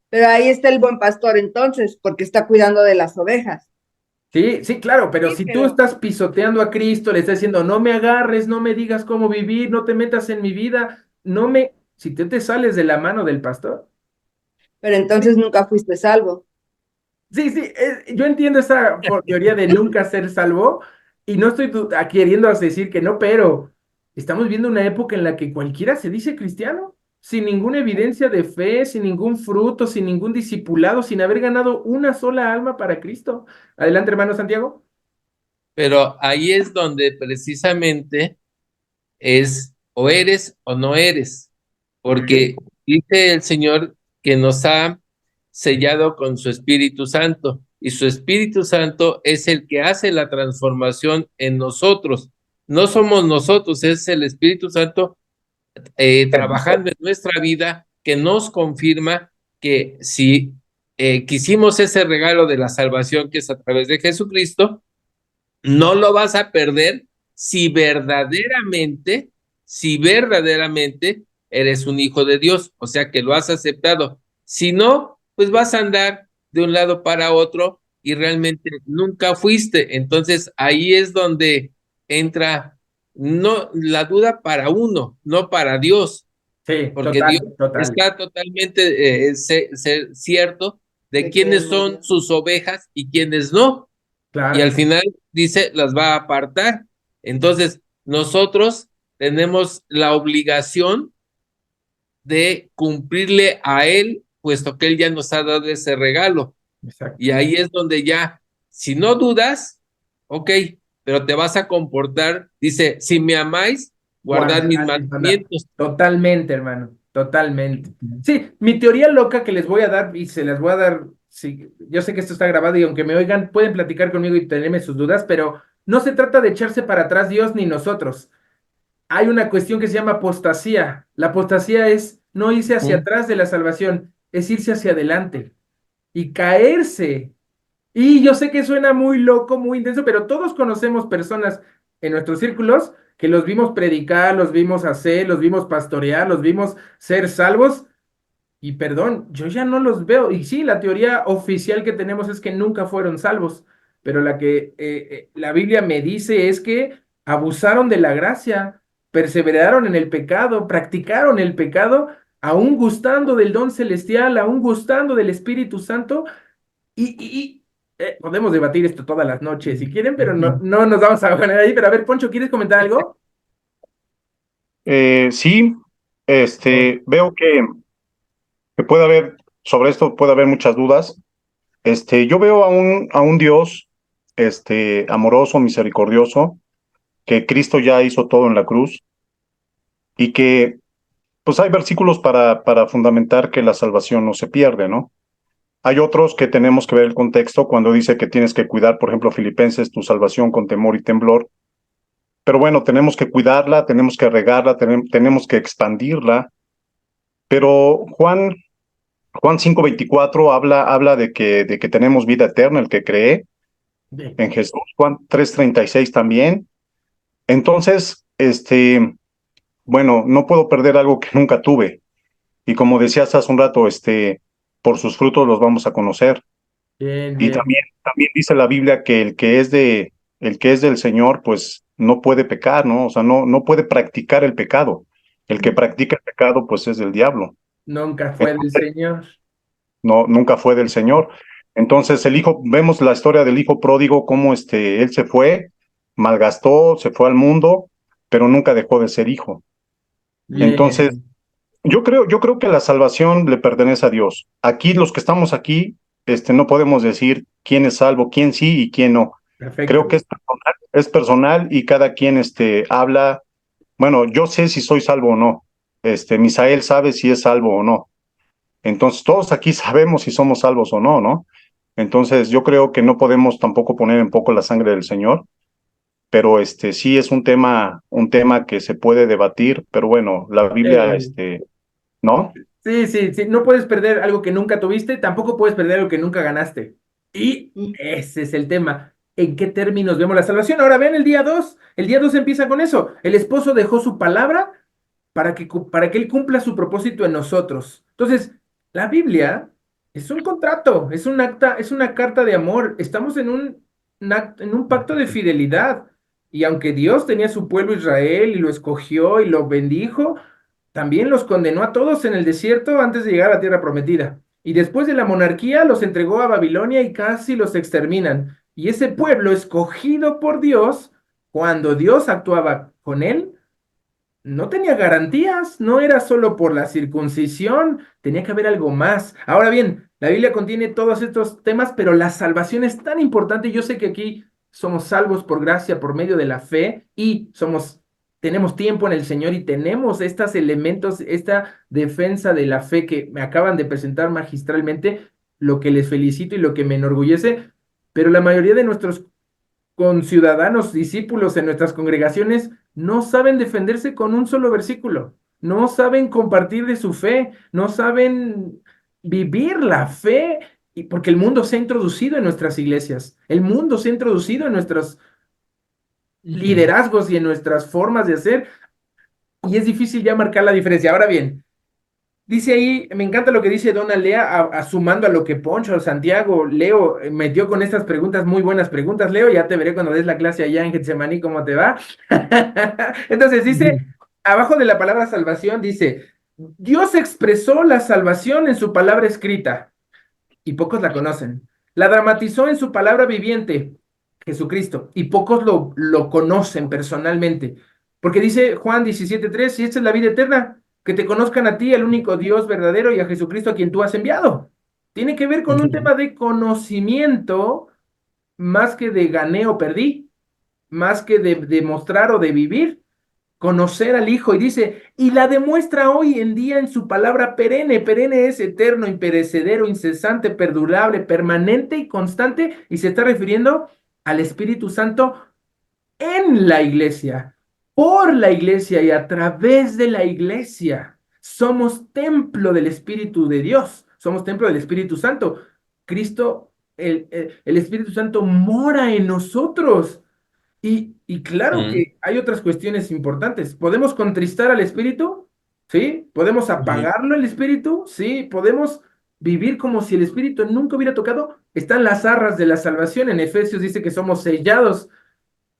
Pero ahí está el buen pastor entonces, porque está cuidando de las ovejas. Sí, sí, claro, pero Sí, si tú pero, estás pisoteando a Cristo, le estás diciendo, no me agarres, no me digas cómo vivir, no te metas en mi vida, si tú te sales de la mano del pastor. Pero entonces nunca fuiste salvo. Sí, sí, yo entiendo esa teoría de nunca ser salvo y no estoy queriendo decir que no, pero estamos viendo una época en la que cualquiera se dice cristiano, sin ninguna evidencia de fe, sin ningún fruto, sin ningún discipulado, sin haber ganado una sola alma para Cristo. Adelante, hermano Santiago. Pero ahí es donde precisamente es o eres o no eres, porque dice el Señor que nos ha sellado con su Espíritu Santo, y su Espíritu Santo es el que hace la transformación en nosotros. No somos nosotros, es el Espíritu Santo trabajando en nuestra vida que nos confirma que si quisimos ese regalo de la salvación que es a través de Jesucristo, no lo vas a perder si verdaderamente eres un hijo de Dios, o sea que lo has aceptado. Si no, pues vas a andar de un lado para otro y realmente nunca fuiste. Entonces ahí es donde entra no la duda para uno, no para Dios, Sí, porque Dios total, total. está totalmente cierto de quiénes son sus ovejas y quiénes no, y al Claro, final dice, las va a apartar. Entonces, nosotros tenemos la obligación de cumplirle a él, puesto que él ya nos ha dado ese regalo. exacto. Y ahí es donde ya, si no dudas, ok, pero te vas a comportar, dice, si me amáis, guardad mis Guardar mis mandamientos. mandamientos. Totalmente, hermano, totalmente. Sí, mi teoría loca que les voy a dar y se las voy a dar, sí, yo sé que esto está grabado y aunque me oigan, pueden platicar conmigo y tenerme sus dudas, pero no se trata de echarse para atrás Dios ni nosotros. Hay una cuestión que se llama apostasía. La apostasía es no irse hacia ¿Mm? atrás de la salvación, es irse hacia adelante y caerse. Y yo sé que suena muy loco, muy intenso, pero todos conocemos personas en nuestros círculos que los vimos predicar, los vimos hacer, los vimos pastorear, los vimos ser salvos. Y perdón, yo ya no los veo. Y sí, la teoría oficial que tenemos es que nunca fueron salvos, pero la que la Biblia me dice es que abusaron de la gracia, perseveraron en el pecado, practicaron el pecado, aún gustando del don celestial, aún gustando del Espíritu Santo. Podemos debatir esto todas las noches si quieren, pero no nos vamos a poner ahí. Pero a ver, Poncho, ¿quieres comentar algo? Sí, veo que puede haber, sobre esto puede haber muchas dudas. Yo veo a un Dios, amoroso, misericordioso, que Cristo ya hizo todo en la cruz y que, pues hay versículos para fundamentar que la salvación no se pierde, ¿no? Hay otros que tenemos que ver el contexto cuando dice que tienes que cuidar, por ejemplo, Filipenses, tu salvación con temor y temblor. Pero bueno, tenemos que cuidarla, tenemos que regarla, tenemos que expandirla. Pero Juan 5:24 habla de que tenemos vida eterna, el que cree Bien. en Jesús. Juan 3:36 también. Entonces, bueno, no puedo perder algo que nunca tuve. Y como decías hace un rato, por sus frutos los vamos a conocer. Bien, Y bien. también dice la Biblia que el que es del Señor, pues no puede pecar, ¿no? O sea, no puede practicar el pecado. El que practica el pecado, pues es del diablo. Nunca fue del Entonces, Señor. no, nunca fue del Señor. Entonces, vemos la historia del hijo pródigo, cómo él se fue, malgastó, se fue al mundo, pero nunca dejó de ser hijo. Entonces, Bien. yo creo que la salvación le pertenece a Dios. Aquí, los que estamos aquí, no podemos decir quién es salvo, quién sí y quién no. Creo Perfecto. que es personal es personal y cada quien habla. Bueno, yo sé si soy salvo o no. Misael sabe si es salvo o no. Entonces, todos aquí sabemos si somos salvos o no, ¿no? Entonces, yo creo que no podemos tampoco poner en poco la sangre del Señor, pero sí es un tema que se puede debatir, pero bueno, la Biblia, Eh, ¿no? sí, sí, sí, no puedes perder algo que nunca tuviste, tampoco puedes perder algo que nunca ganaste. Y ese es el tema. ¿En qué términos vemos la salvación? Ahora ven el día 2. El día 2 empieza con eso. El esposo dejó su palabra para que Él cumpla su propósito en nosotros. Entonces, la Biblia es un contrato, es un acta, es una carta de amor. Estamos en un pacto de fidelidad. Y aunque Dios tenía su pueblo Israel y lo escogió y lo bendijo, también los condenó a todos en el desierto antes de llegar a la tierra prometida. Y después de la monarquía los entregó a Babilonia y casi los exterminan. Y ese pueblo escogido por Dios, cuando Dios actuaba con él, no tenía garantías, no era solo por la circuncisión, tenía que haber algo más. Ahora bien, la Biblia contiene todos estos temas, pero la salvación es tan importante. Yo sé que aquí somos salvos por gracia, por medio de la fe, y tenemos tiempo en el Señor y tenemos estos elementos, esta defensa de la fe que me acaban de presentar magistralmente, lo que les felicito y lo que me enorgullece, pero la mayoría de nuestros con ciudadanos, discípulos en nuestras congregaciones, no saben defenderse con un solo versículo, no saben compartir de su fe, no saben vivir la fe, y porque el mundo se ha introducido en nuestras iglesias, el mundo se ha introducido en nuestros Ujú. liderazgos y en nuestras formas de hacer, y es difícil ya marcar la diferencia. Ahora bien, dice ahí, me encanta lo que dice Donna Lea, sumando a lo que Poncho, Santiago, Leo metió con estas preguntas, muy buenas preguntas. Leo, ya te veré cuando des la clase allá en Getsemaní, cómo te va. Entonces dice, abajo de la palabra salvación, dice, Dios expresó la salvación en su palabra escrita y pocos la conocen. La dramatizó en su palabra viviente, Jesucristo, y pocos lo conocen personalmente. Porque dice Juan 17:3, y esta es la vida eterna, que te conozcan a ti, el único Dios verdadero, y a Jesucristo a quien tú has enviado. Tiene que ver con un Ujú. tema de conocimiento más que de gané o perdí, más que de demostrar o de vivir conocer al Hijo y dice, y la demuestra hoy en día en su palabra perenne. Perenne es eterno, imperecedero, incesante, perdurable, permanente y constante, y se está refiriendo al Espíritu Santo en la iglesia, por la iglesia y a través de la iglesia. Somos templo del Espíritu de Dios, somos templo del Espíritu Santo. Cristo, el Espíritu Santo mora en nosotros. Y claro Mm, que hay otras cuestiones importantes. ¿Podemos contristar al espíritu? ¿Sí? ¿Podemos ujú. apagarlo el espíritu? Sí. ¿Podemos vivir como si el espíritu nunca hubiera tocado? Están las arras de la salvación. En Efesios dice que somos sellados,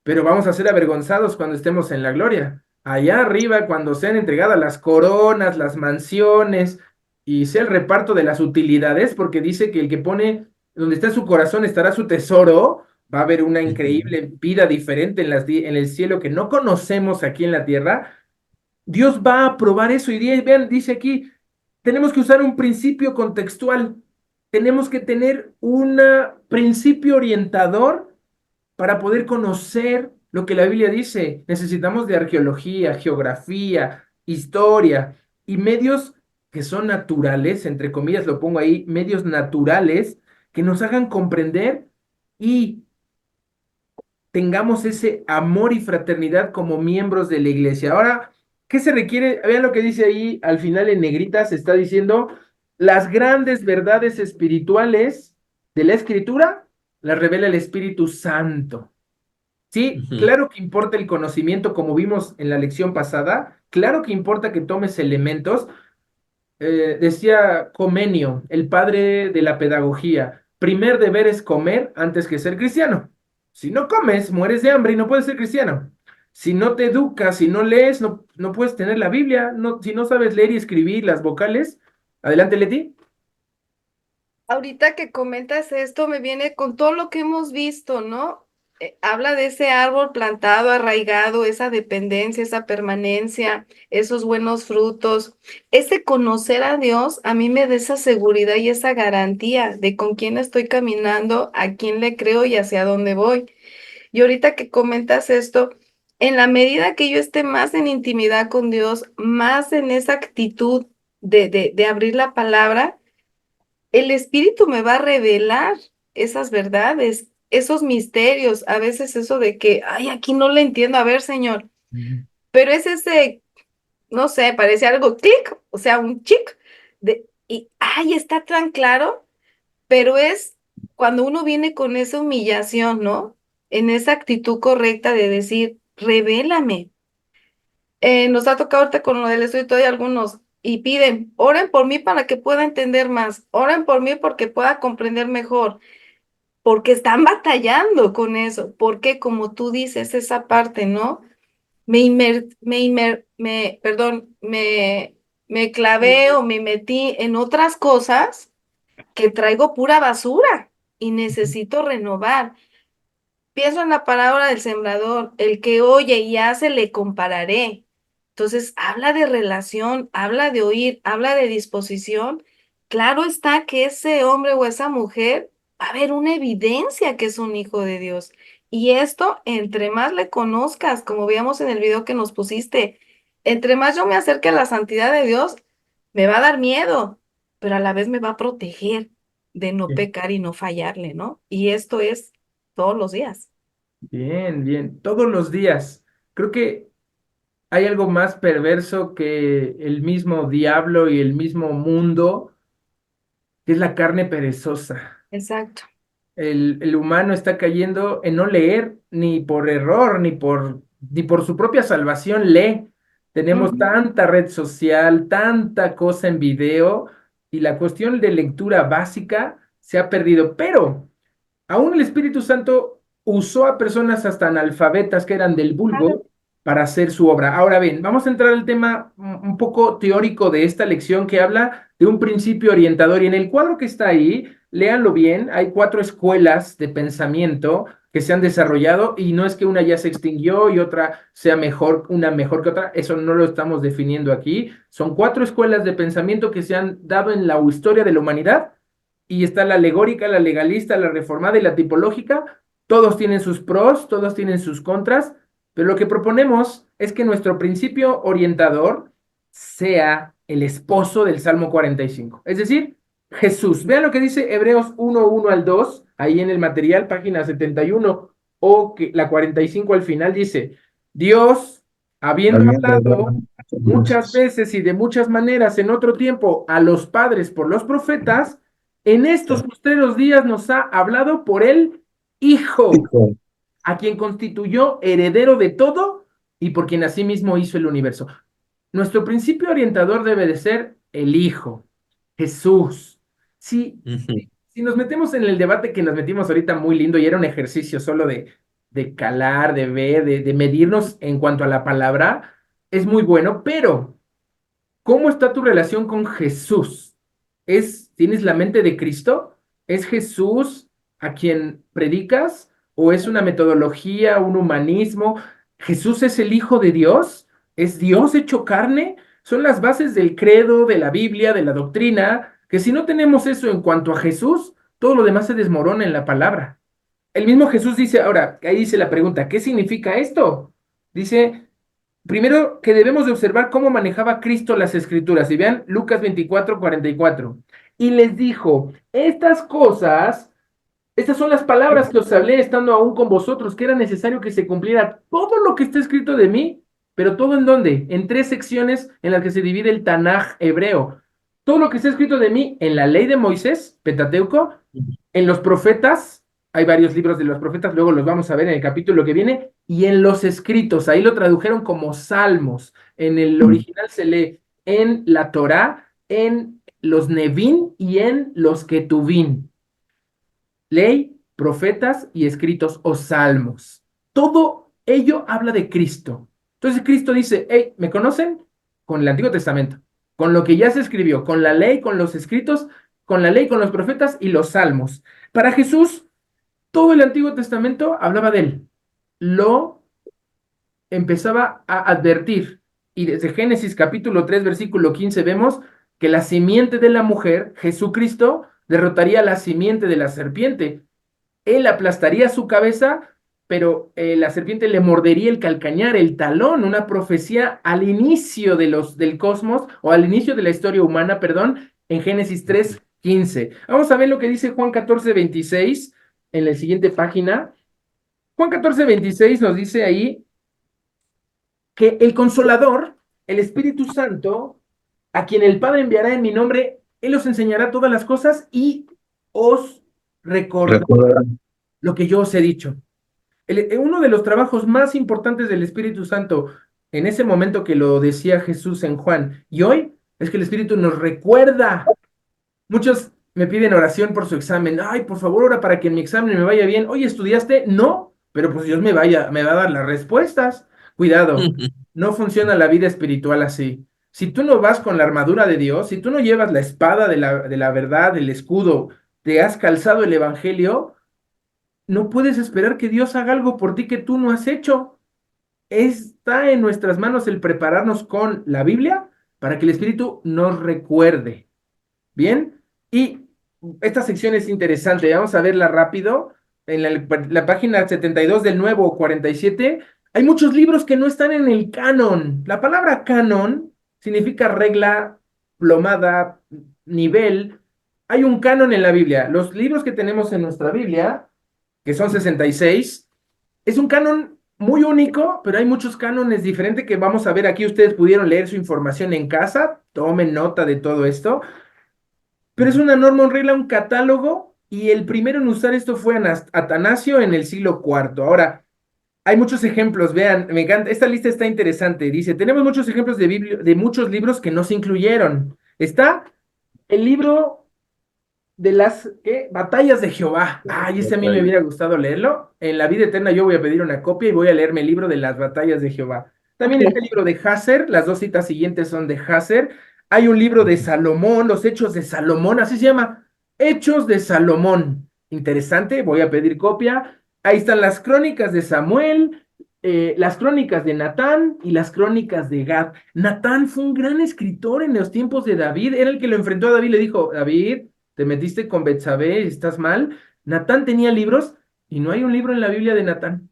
pero vamos a ser avergonzados cuando estemos en la gloria. Allá arriba, cuando sean entregadas las coronas, las mansiones y sea el reparto de las utilidades, porque dice que el que pone donde está su corazón estará su tesoro, va a haber una Ujú. increíble vida diferente en el cielo que no conocemos aquí en la tierra. Dios va a probar eso y vean, dice aquí, tenemos que usar un principio contextual, tenemos que tener un principio orientador para poder conocer lo que la Biblia dice. Necesitamos de arqueología, geografía, historia y medios que son naturales, entre comillas lo pongo ahí, medios naturales que nos hagan comprender y tengamos ese amor y fraternidad como miembros de la iglesia. Ahora, ¿qué se requiere? Vean lo que dice ahí al final en negrita, se está diciendo las grandes verdades espirituales de la escritura las revela el Espíritu Santo. Sí, Ujú. claro que importa el conocimiento, como vimos en la lección pasada, claro que importa que tomes elementos. Decía Comenio, el padre de la pedagogía, primer deber es comer antes que ser cristiano. Si no comes, mueres de hambre y no puedes ser cristiano. Si no te educas, si no lees, no puedes tener la Biblia. No, si no sabes leer y escribir las vocales, adelante, Leti. Ahorita que comentas esto, me viene con todo lo que hemos visto, ¿no? Habla de ese árbol plantado, arraigado, esa dependencia, esa permanencia, esos buenos frutos. Ese conocer a Dios a mí me da esa seguridad y esa garantía de con quién estoy caminando, a quién le creo y hacia dónde voy. Y ahorita que comentas esto, en la medida que yo esté más en intimidad con Dios, más en esa actitud de abrir la palabra, el Espíritu me va a revelar esas verdades, esos misterios, a veces eso de que, ay, aquí no le entiendo, a ver, Señor, pero es ese, no sé, parece algo clic, o sea, un chic, y, ay, está tan claro, pero es cuando uno viene con esa humillación, ¿no? En esa actitud correcta de decir, revélame. Nos ha tocado ahorita con lo del estudio y algunos y piden, oren por mí para que pueda entender más, oren por mí porque pueda comprender mejor, porque están batallando con eso, porque como tú dices, esa parte, ¿no? Perdón, me clavé o me metí en otras cosas que traigo pura basura y necesito renovar. Pienso en la palabra del sembrador, el que oye y hace le compararé. Entonces, habla de relación, habla de oír, habla de disposición. Claro está que ese hombre o esa mujer va a haber una evidencia que es un hijo de Dios. Y esto, entre más le conozcas, como veíamos en el video que nos pusiste, entre más yo me acerque a la santidad de Dios, me va a dar miedo, pero a la vez me va a proteger de no Bien, pecar y no fallarle, ¿no? Y esto es todos los días. bien, bien. Todos los días. Creo que hay algo más perverso que el mismo diablo y el mismo mundo, que es la carne perezosa. Exacto. El humano está cayendo en no leer ni por error, ni por su propia salvación lee. Tenemos Ujú. tanta red social, tanta cosa en video y la cuestión de lectura básica se ha perdido. Pero aún el Espíritu Santo usó a personas hasta analfabetas que eran del Claro. vulgo para hacer su obra. Ahora bien, vamos a entrar al tema un poco teórico de esta lección que habla de un principio orientador. Y en el cuadro que está ahí, léanlo bien, hay 4 escuelas de pensamiento que se han desarrollado y no es que una ya se extinguió y otra sea mejor, una mejor que otra, eso no lo estamos definiendo aquí. Son 4 escuelas de pensamiento que se han dado en la historia de la humanidad y está la alegórica, la legalista, la reformada y la tipológica. Todos tienen sus pros, todos tienen sus contras, pero lo que proponemos es que nuestro principio orientador sea el esposo del Salmo 45, es decir, Jesús. Vean lo que dice Hebreos 1:1 al 2, ahí en el material, página 71, o que la 45 al final dice, Dios, habiendo Habiendo hablado hablado muchas veces y de muchas maneras en otro tiempo a los padres por los profetas, en estos postreros días nos ha hablado por el Hijo, Hijo. a quien constituyó heredero de todo y por quien asimismo hizo el universo. Nuestro principio orientador debe de ser el Hijo, Jesús. Si, Ujú. si nos metemos en el debate que nos metimos ahorita muy lindo y era un ejercicio solo de calar, de ver, de medirnos en cuanto a la palabra, es muy bueno, pero ¿cómo está tu relación con Jesús? ¿Tienes la mente de Cristo? ¿Es Jesús a quien predicas? ¿O es una metodología, un humanismo? ¿Jesús es el Hijo de Dios? ¿Es Dios hecho carne? Son las bases del credo, de la Biblia, de la doctrina, que si no tenemos eso en cuanto a Jesús, todo lo demás se desmorona en la palabra. El mismo Jesús dice, ahora, ahí dice la pregunta, ¿qué significa esto? Dice, primero que debemos de observar cómo manejaba Cristo las escrituras. Y vean Lucas 24:44. Y les dijo, estas son las palabras que os hablé estando aún con vosotros, que era necesario que se cumpliera todo lo que está escrito de mí, pero todo en dónde? En 3 secciones en las que se divide el Tanaj hebreo. Todo lo que está escrito de mí en la ley de Moisés, Pentateuco, en los profetas, hay varios libros de los profetas, luego los vamos a ver en el capítulo que viene, y en los escritos, ahí lo tradujeron como salmos. En el original se lee en la Torá, en los Nevin y en los Ketuvim. Ley, profetas y escritos o salmos. Todo ello habla de Cristo. Entonces Cristo dice, hey, ¿me conocen? Con el Antiguo Testamento, con lo que ya se escribió, con la ley, con los escritos, con la ley, con los profetas y los salmos. Para Jesús, todo el Antiguo Testamento hablaba de él. Lo empezaba a advertir. Y desde Génesis capítulo 3 versículo 15 vemos que la simiente de la mujer, Jesucristo, derrotaría a la simiente de la serpiente. Él aplastaría su cabeza pero la serpiente le mordería el calcañar, el talón, una profecía al inicio del cosmos, o al inicio de la historia humana, perdón, en Génesis 3:15. Vamos a ver lo que dice Juan 14:26 en la siguiente página. Juan 14:26 nos dice ahí que el Consolador, el Espíritu Santo, a quien el Padre enviará en mi nombre, Él os enseñará todas las cosas y os recordará lo que yo os he dicho. Uno de los trabajos más importantes del Espíritu Santo en ese momento que lo decía Jesús en Juan y hoy es que el Espíritu nos recuerda. Muchos me piden oración por su examen. Ay, por favor, ora para que en mi examen me vaya bien. Oye, ¿estudiaste? No, pero pues Dios me va a dar las respuestas. Cuidado, no funciona la vida espiritual así. Si tú no vas con la armadura de Dios, si tú no llevas la espada de la verdad, el escudo, te has calzado el evangelio, no puedes esperar que Dios haga algo por ti que tú no has hecho. Está en nuestras manos el prepararnos con la Biblia para que el Espíritu nos recuerde. Bien, y esta sección es interesante, vamos a verla rápido. En la página 72 del Nuevo 47, hay muchos libros que no están en el canon. La palabra canon significa regla, plomada, nivel. Hay un canon en la Biblia. Los libros que tenemos en nuestra Biblia, que son 66, es un canon muy único, pero hay muchos cánones diferentes que vamos a ver aquí. Ustedes pudieron leer su información en casa, tomen nota de todo esto. Pero es una norma, un regla, un catálogo, y el primero en usar esto fue Atanasio en el siglo IV. Ahora, hay muchos ejemplos, vean, me encanta, esta lista está interesante. Dice, tenemos muchos ejemplos de muchos libros que no se incluyeron. Está el libro de las batallas de Jehová. Ay, ese a mí me hubiera gustado leerlo. En la vida eterna yo voy a pedir una copia y voy a leerme el libro de las batallas de Jehová. También está el libro de Hazer, las dos citas siguientes son de Hazer. Hay un libro de Salomón, los Hechos de Salomón, así se llama, Hechos de Salomón. Interesante, voy a pedir copia. Ahí están las crónicas de Samuel, las crónicas de Natán y las crónicas de Gad. Natán fue un gran escritor en los tiempos de David, era el que lo enfrentó a David, le dijo, David, te metiste con Betsabé, estás mal. Natán tenía libros y no hay un libro en la Biblia de Natán.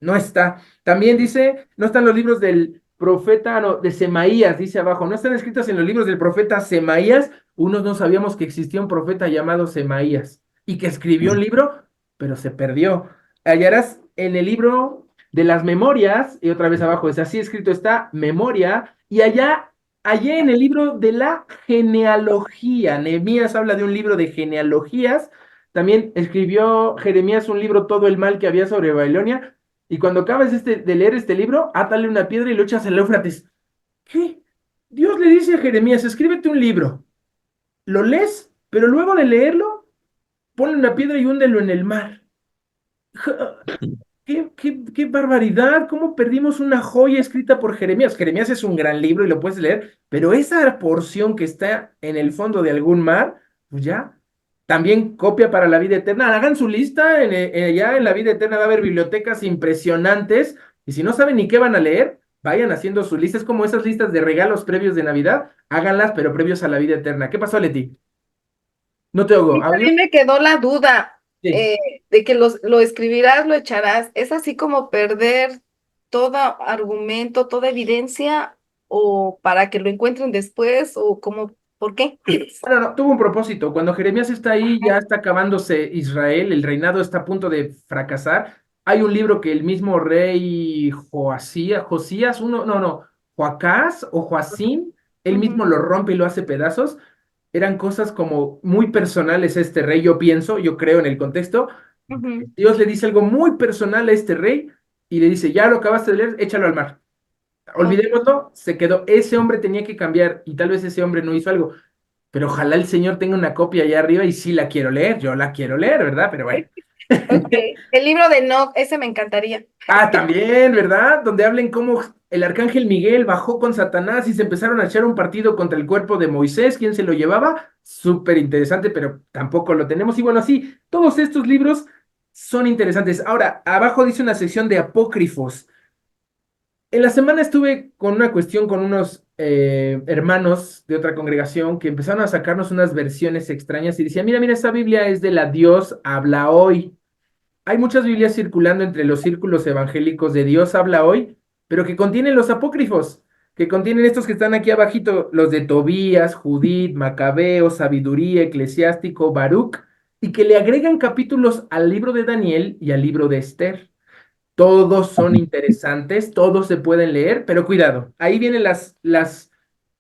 No está. También dice, no están los libros del profeta, no, de Semaías, dice abajo, no están escritos en los libros del profeta Semaías. Unos no sabíamos que existía un profeta llamado Semaías y que escribió un libro, pero se perdió. Hallarás en el libro de las memorias, y otra vez abajo, es así escrito está, memoria, y allá en el libro de la genealogía, Nehemías habla de un libro de genealogías, también escribió Jeremías un libro, todo el mal que había sobre Babilonia, y cuando acabas de leer este libro, átale una piedra y lo echas al Éufrates. ¿Qué? Dios le dice a Jeremías, escríbete un libro, lo lees, pero luego de leerlo, ponle una piedra y húndelo en el mar. ¡Qué barbaridad! ¿Cómo perdimos una joya escrita por Jeremías? Jeremías es un gran libro y lo puedes leer, pero esa porción que está en el fondo de algún mar, pues ya, también copia para la vida eterna. Hagan su lista, ya en la vida eterna va a haber bibliotecas impresionantes, y si no saben ni qué van a leer, vayan haciendo su lista. Es como esas listas de regalos previos de Navidad, háganlas, pero previos a la vida eterna. ¿Qué pasó, Leti? No te oigo. Y ¿Audio? también me quedó la duda Sí. de que lo escribirás, lo echarás. ¿Es así como perder todo argumento, toda evidencia, o para que lo encuentren después, o como, ¿por qué? No, no, tuvo un propósito. Cuando Jeremías está ahí, ya está acabándose Israel, el reinado está a punto de fracasar. Hay un libro que el mismo rey Josías, Joacás o Joacín, él mismo lo rompe y lo hace pedazos. Eran cosas como muy personales a este rey, yo pienso, yo creo en el contexto. Ujú. Dios le dice algo muy personal a este rey y le dice, ya lo acabaste de leer, échalo al mar. Ok. Olvidémoslo, se quedó. Ese hombre tenía que cambiar y tal vez ese hombre no hizo algo, pero ojalá el Señor tenga una copia allá arriba y sí la quiero leer, yo la quiero leer, ¿verdad? Pero bueno. Ok. El libro de Enoch, ese me encantaría. También, ¿verdad? Donde hablen cómo el arcángel Miguel bajó con Satanás y se empezaron a echar un partido contra el cuerpo de Moisés, ¿quién se lo llevaba? Súper interesante, pero tampoco lo tenemos. Y bueno, sí, todos estos libros son interesantes. Ahora, abajo dice una sección de apócrifos. En la semana estuve con una cuestión con unos hermanos de otra congregación que empezaron a sacarnos unas versiones extrañas y decían, mira, esa Biblia es de la Dios habla hoy. hay muchas Biblias circulando entre los círculos evangélicos de Dios habla hoy, pero que contienen los apócrifos, que contienen estos que están aquí abajito, los de Tobías, Judith, Macabeo, Sabiduría, Eclesiástico, Baruch, y que le agregan capítulos al libro de Daniel y al libro de Esther. Todos son interesantes, todos se pueden leer, pero cuidado, ahí vienen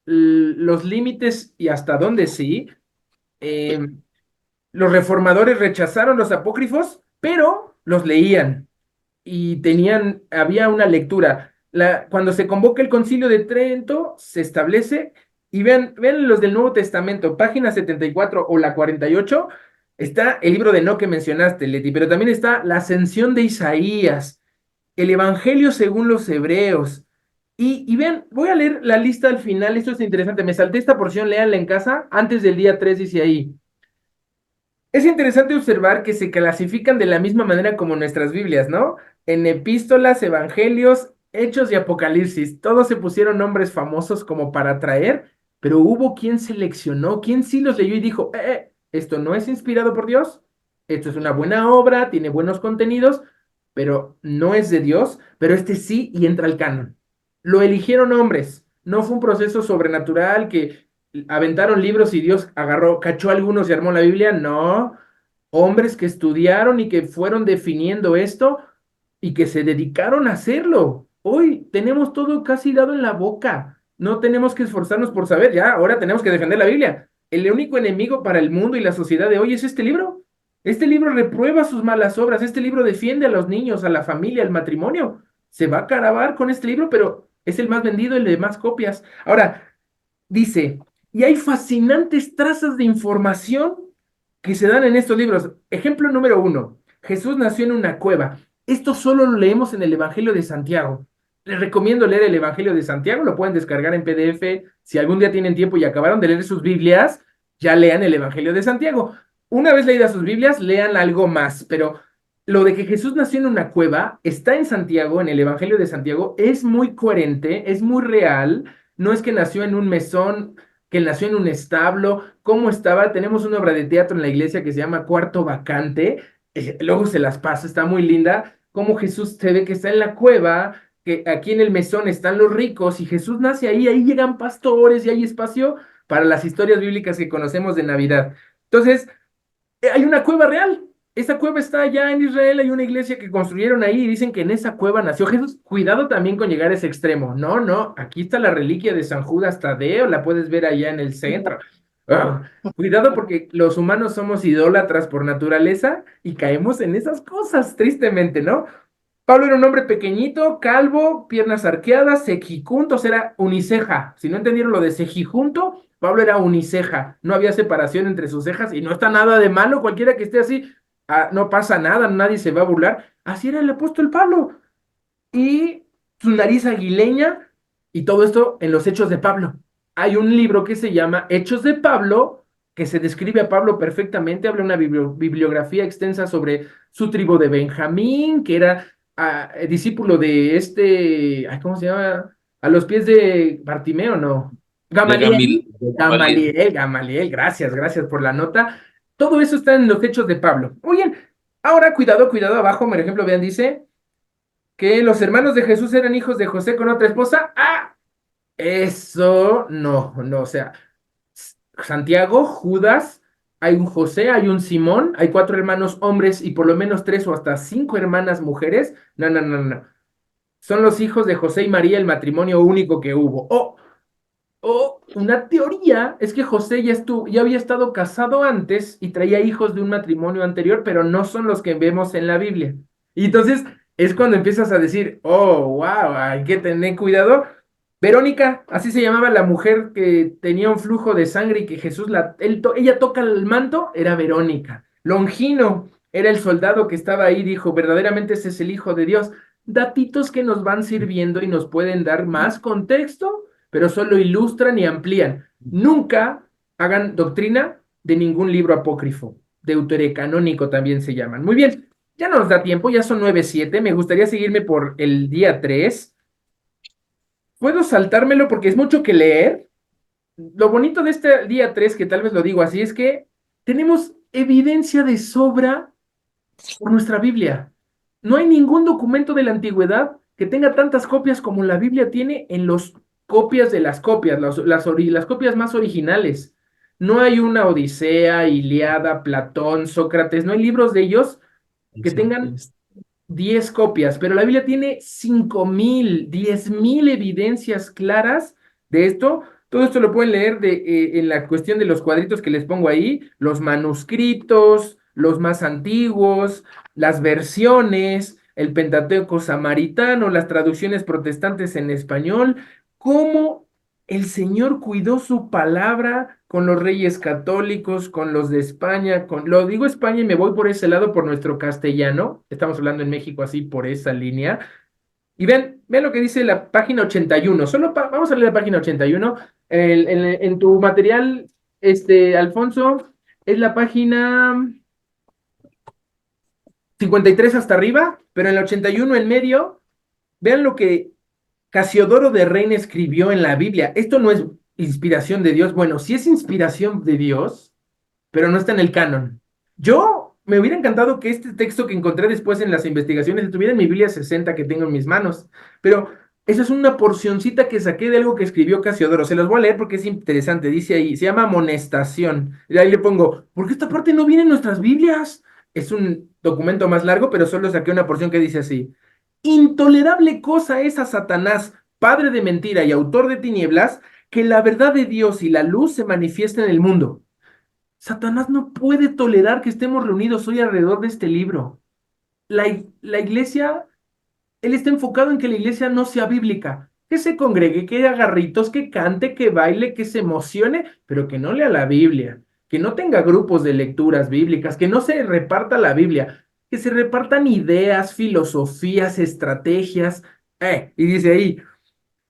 los límites y hasta dónde sí. Eh, los reformadores rechazaron los apócrifos, pero los leían y había una lectura. Cuando se convoca el Concilio de Trento, se establece, y vean los del Nuevo Testamento, página 74 o la 48, está el libro de Enoc que mencionaste, Leti, pero también está la ascensión de Isaías, el Evangelio según los Hebreos. Y vean, voy a leer la lista al final, esto es interesante, me salté esta porción, léanla en casa, antes del día 3 dice ahí. Es interesante observar que se clasifican de la misma manera como nuestras Biblias, ¿no? En epístolas, evangelios, hechos y apocalipsis. Todos se pusieron nombres famosos como para traer, pero hubo quien seleccionó, quien sí los leyó y dijo, esto no es inspirado por Dios, esto es una buena obra, tiene buenos contenidos, pero no es de Dios, pero este sí y entra al canon. Lo eligieron hombres, no fue un proceso sobrenatural que aventaron libros y Dios agarró, cachó algunos y armó la Biblia. No, hombres que estudiaron y que fueron definiendo esto y que se dedicaron a hacerlo. Hoy tenemos todo casi dado en la boca. No tenemos que esforzarnos por saber, ya, ahora tenemos que defender la Biblia. El único enemigo para el mundo y la sociedad de hoy es este libro. Este libro reprueba sus malas obras, este libro defiende a los niños, a la familia, al matrimonio. Se va a acabar con este libro, pero es el más vendido, el de más copias. Ahora, dice, y hay fascinantes trazas de información que se dan en estos libros. Ejemplo número 1, Jesús nació en una cueva. Esto solo lo leemos en el Evangelio de Santiago. Les recomiendo leer el Evangelio de Santiago, lo pueden descargar en PDF. Si algún día tienen tiempo y acabaron de leer sus Biblias, ya lean el Evangelio de Santiago. Una vez leídas sus Biblias, lean algo más, pero lo de que Jesús nació en una cueva está en Santiago, en el Evangelio de Santiago, es muy coherente, es muy real. No es que nació en un mesón, que nació en un establo. ¿Cómo estaba? Tenemos una obra de teatro en la iglesia que se llama Cuarto Vacante. Luego se las paso, está muy linda. Cómo Jesús se ve que está en la cueva, que aquí en el mesón están los ricos y Jesús nace ahí, ahí llegan pastores y hay espacio para las historias bíblicas que conocemos de Navidad. Entonces, hay una cueva real. Esa cueva está allá en Israel, hay una iglesia que construyeron ahí y dicen que en esa cueva nació Jesús. Cuidado también con llegar a ese extremo. No, no, aquí está la reliquia de San Judas Tadeo, la puedes ver allá en el centro. Cuidado porque los humanos somos idólatras por naturaleza y caemos en esas cosas, tristemente, ¿no? Pablo era un hombre pequeñito, calvo, piernas arqueadas, cejijunto, era uniceja. Si no entendieron lo de cejijunto, Pablo era uniceja. No había separación entre sus cejas y no está nada de malo. Cualquiera que esté así, no pasa nada, nadie se va a burlar. Así era el apóstol Pablo. Y su nariz aguileña y todo esto en los Hechos de Pablo. Hay un libro que se llama Hechos de Pablo, que se describe a Pablo perfectamente, habla una bibliografía extensa sobre su tribu de Benjamín, que era discípulo de ¿cómo se llama? A los pies de Bartimeo, ¿no? Gamaliel, Gamaliel, gracias por la nota. Todo eso está en los Hechos de Pablo. Muy bien, ahora cuidado, abajo, por ejemplo, vean, dice que los hermanos de Jesús eran hijos de José con otra esposa. Eso no, o sea, Santiago, Judas, hay un José, hay un Simón, hay 4 hermanos hombres y por lo menos 3 o hasta 5 hermanas mujeres. No. Son los hijos de José y María, el matrimonio único que hubo. Una teoría es que José ya había estado casado antes y traía hijos de un matrimonio anterior, pero no son los que vemos en la Biblia. Y entonces es cuando empiezas a decir, wow, hay que tener cuidado. Verónica, así se llamaba la mujer que tenía un flujo de sangre y que Jesús, ella toca el manto, era Verónica. Longino era el soldado que estaba ahí, dijo, verdaderamente ese es el Hijo de Dios. Datitos que nos van sirviendo y nos pueden dar más contexto, pero solo ilustran y amplían. Nunca hagan doctrina de ningún libro apócrifo, deuterocanónico también se llaman. Muy bien, ya no nos da tiempo, ya son 9:07, me gustaría seguirme por el día 3. Puedo saltármelo porque es mucho que leer. Lo bonito de este día 3, que tal vez lo digo así, es que tenemos evidencia de sobra por nuestra Biblia. No hay ningún documento de la antigüedad que tenga tantas copias como la Biblia tiene en los copias de las copias, las copias más originales. No hay una Odisea, Ilíada, Platón, Sócrates, no hay libros de ellos que tengan 10 copias, pero la Biblia tiene 5,000, 10,000 evidencias claras de esto. Todo esto lo pueden leer en la cuestión de los cuadritos que les pongo ahí, los manuscritos, los más antiguos, las versiones, el Pentateuco samaritano, las traducciones protestantes en español, cómo el Señor cuidó su palabra con los reyes católicos, con los de España, lo digo España y me voy por ese lado por nuestro castellano, estamos hablando en México así por esa línea, y ven lo que dice la página 81, vamos a leer la página 81, en tu material, Alfonso, es la página 53 hasta arriba, pero en la 81 en medio, vean lo que Casiodoro de Reina escribió en la Biblia. Esto no es inspiración de Dios. Bueno, sí es inspiración de Dios, pero no está en el canon. Yo me hubiera encantado que este texto que encontré después en las investigaciones estuviera en mi Biblia 60 que tengo en mis manos, pero esa es una porcioncita que saqué de algo que escribió Casiodoro. Se los voy a leer porque es interesante. Dice ahí, se llama amonestación. Y ahí le pongo, ¿por qué esta parte no viene en nuestras Biblias? Es un documento más largo, pero solo saqué una porción que dice así. Intolerable cosa es a Satanás, padre de mentira y autor de tinieblas, que la verdad de Dios y la luz se manifiesten en el mundo. Satanás no puede tolerar que estemos reunidos hoy alrededor de este libro. La iglesia, él está enfocado en que la iglesia no sea bíblica, que se congregue, que haga ritos, que cante, que baile, que se emocione, pero que no lea la Biblia, que no tenga grupos de lecturas bíblicas, que no se reparta la Biblia, que se repartan ideas, filosofías, estrategias. Y dice ahí,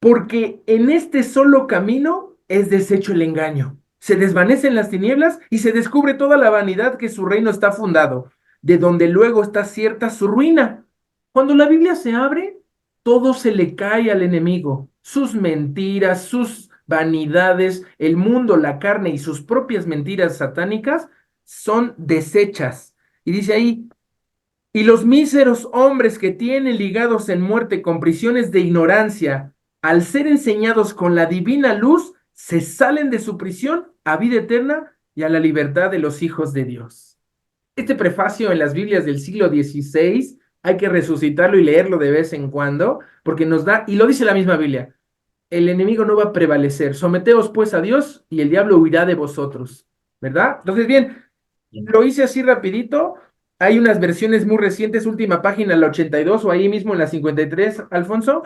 porque en este solo camino es deshecho el engaño. Se desvanecen las tinieblas y se descubre toda la vanidad que su reino está fundado, de donde luego está cierta su ruina. Cuando la Biblia se abre, todo se le cae al enemigo. Sus mentiras, sus vanidades, el mundo, la carne y sus propias mentiras satánicas son deshechas. Y dice ahí, y los míseros hombres que tienen ligados en muerte con prisiones de ignorancia, al ser enseñados con la divina luz, se salen de su prisión a vida eterna y a la libertad de los hijos de Dios. Este prefacio en las Biblias del siglo XVI hay que resucitarlo y leerlo de vez en cuando, porque nos da, y lo dice la misma Biblia, el enemigo no va a prevalecer. Someteos pues a Dios y el diablo huirá de vosotros, ¿verdad? Entonces, bien, lo hice así rapidito. Hay unas versiones muy recientes, última página, la 82 o ahí mismo en la 53, Alfonso.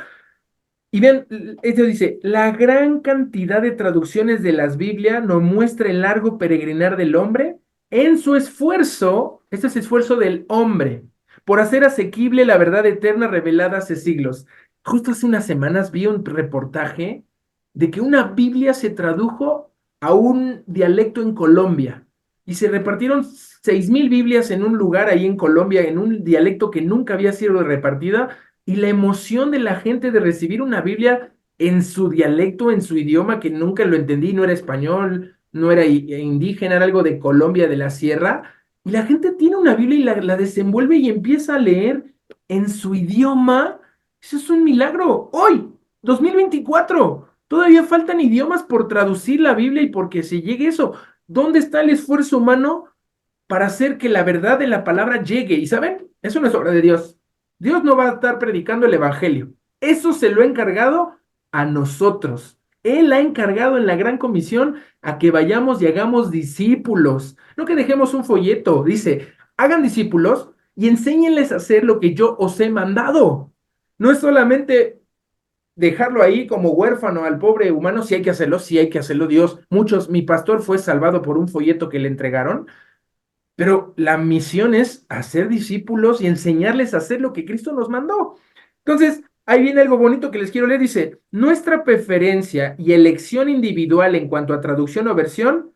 Y vean, esto dice, la gran cantidad de traducciones de las Biblias nos muestra el largo peregrinar del hombre en su esfuerzo, este es esfuerzo del hombre, por hacer asequible la verdad eterna revelada hace siglos. Justo hace unas semanas vi un reportaje de que una Biblia se tradujo a un dialecto en Colombia y se repartieron 6,000 Biblias en un lugar ahí en Colombia, en un dialecto que nunca había sido repartida y la emoción de la gente de recibir una Biblia en su dialecto, en su idioma, que nunca lo entendí, no era español, no era indígena, era algo de Colombia, de la sierra, y la gente tiene una Biblia y la desenvuelve y empieza a leer en su idioma. Eso es un milagro. Hoy, 2024, todavía faltan idiomas por traducir la Biblia y porque se llegue eso. ¿Dónde está el esfuerzo humano para hacer que la verdad de la palabra llegue? Y saben, eso no es obra de Dios. Dios no va a estar predicando el evangelio. Eso se lo ha encargado a nosotros. Él ha encargado en la gran comisión a que vayamos y hagamos discípulos. No que dejemos un folleto. Dice, hagan discípulos y enséñenles a hacer lo que yo os he mandado. No es solamente dejarlo ahí como huérfano al pobre humano, si hay que hacerlo, sí hay que hacerlo. Dios, mi pastor fue salvado por un folleto que le entregaron, pero la misión es hacer discípulos y enseñarles a hacer lo que Cristo nos mandó. Entonces, ahí viene algo bonito que les quiero leer. Dice, nuestra preferencia y elección individual en cuanto a traducción o versión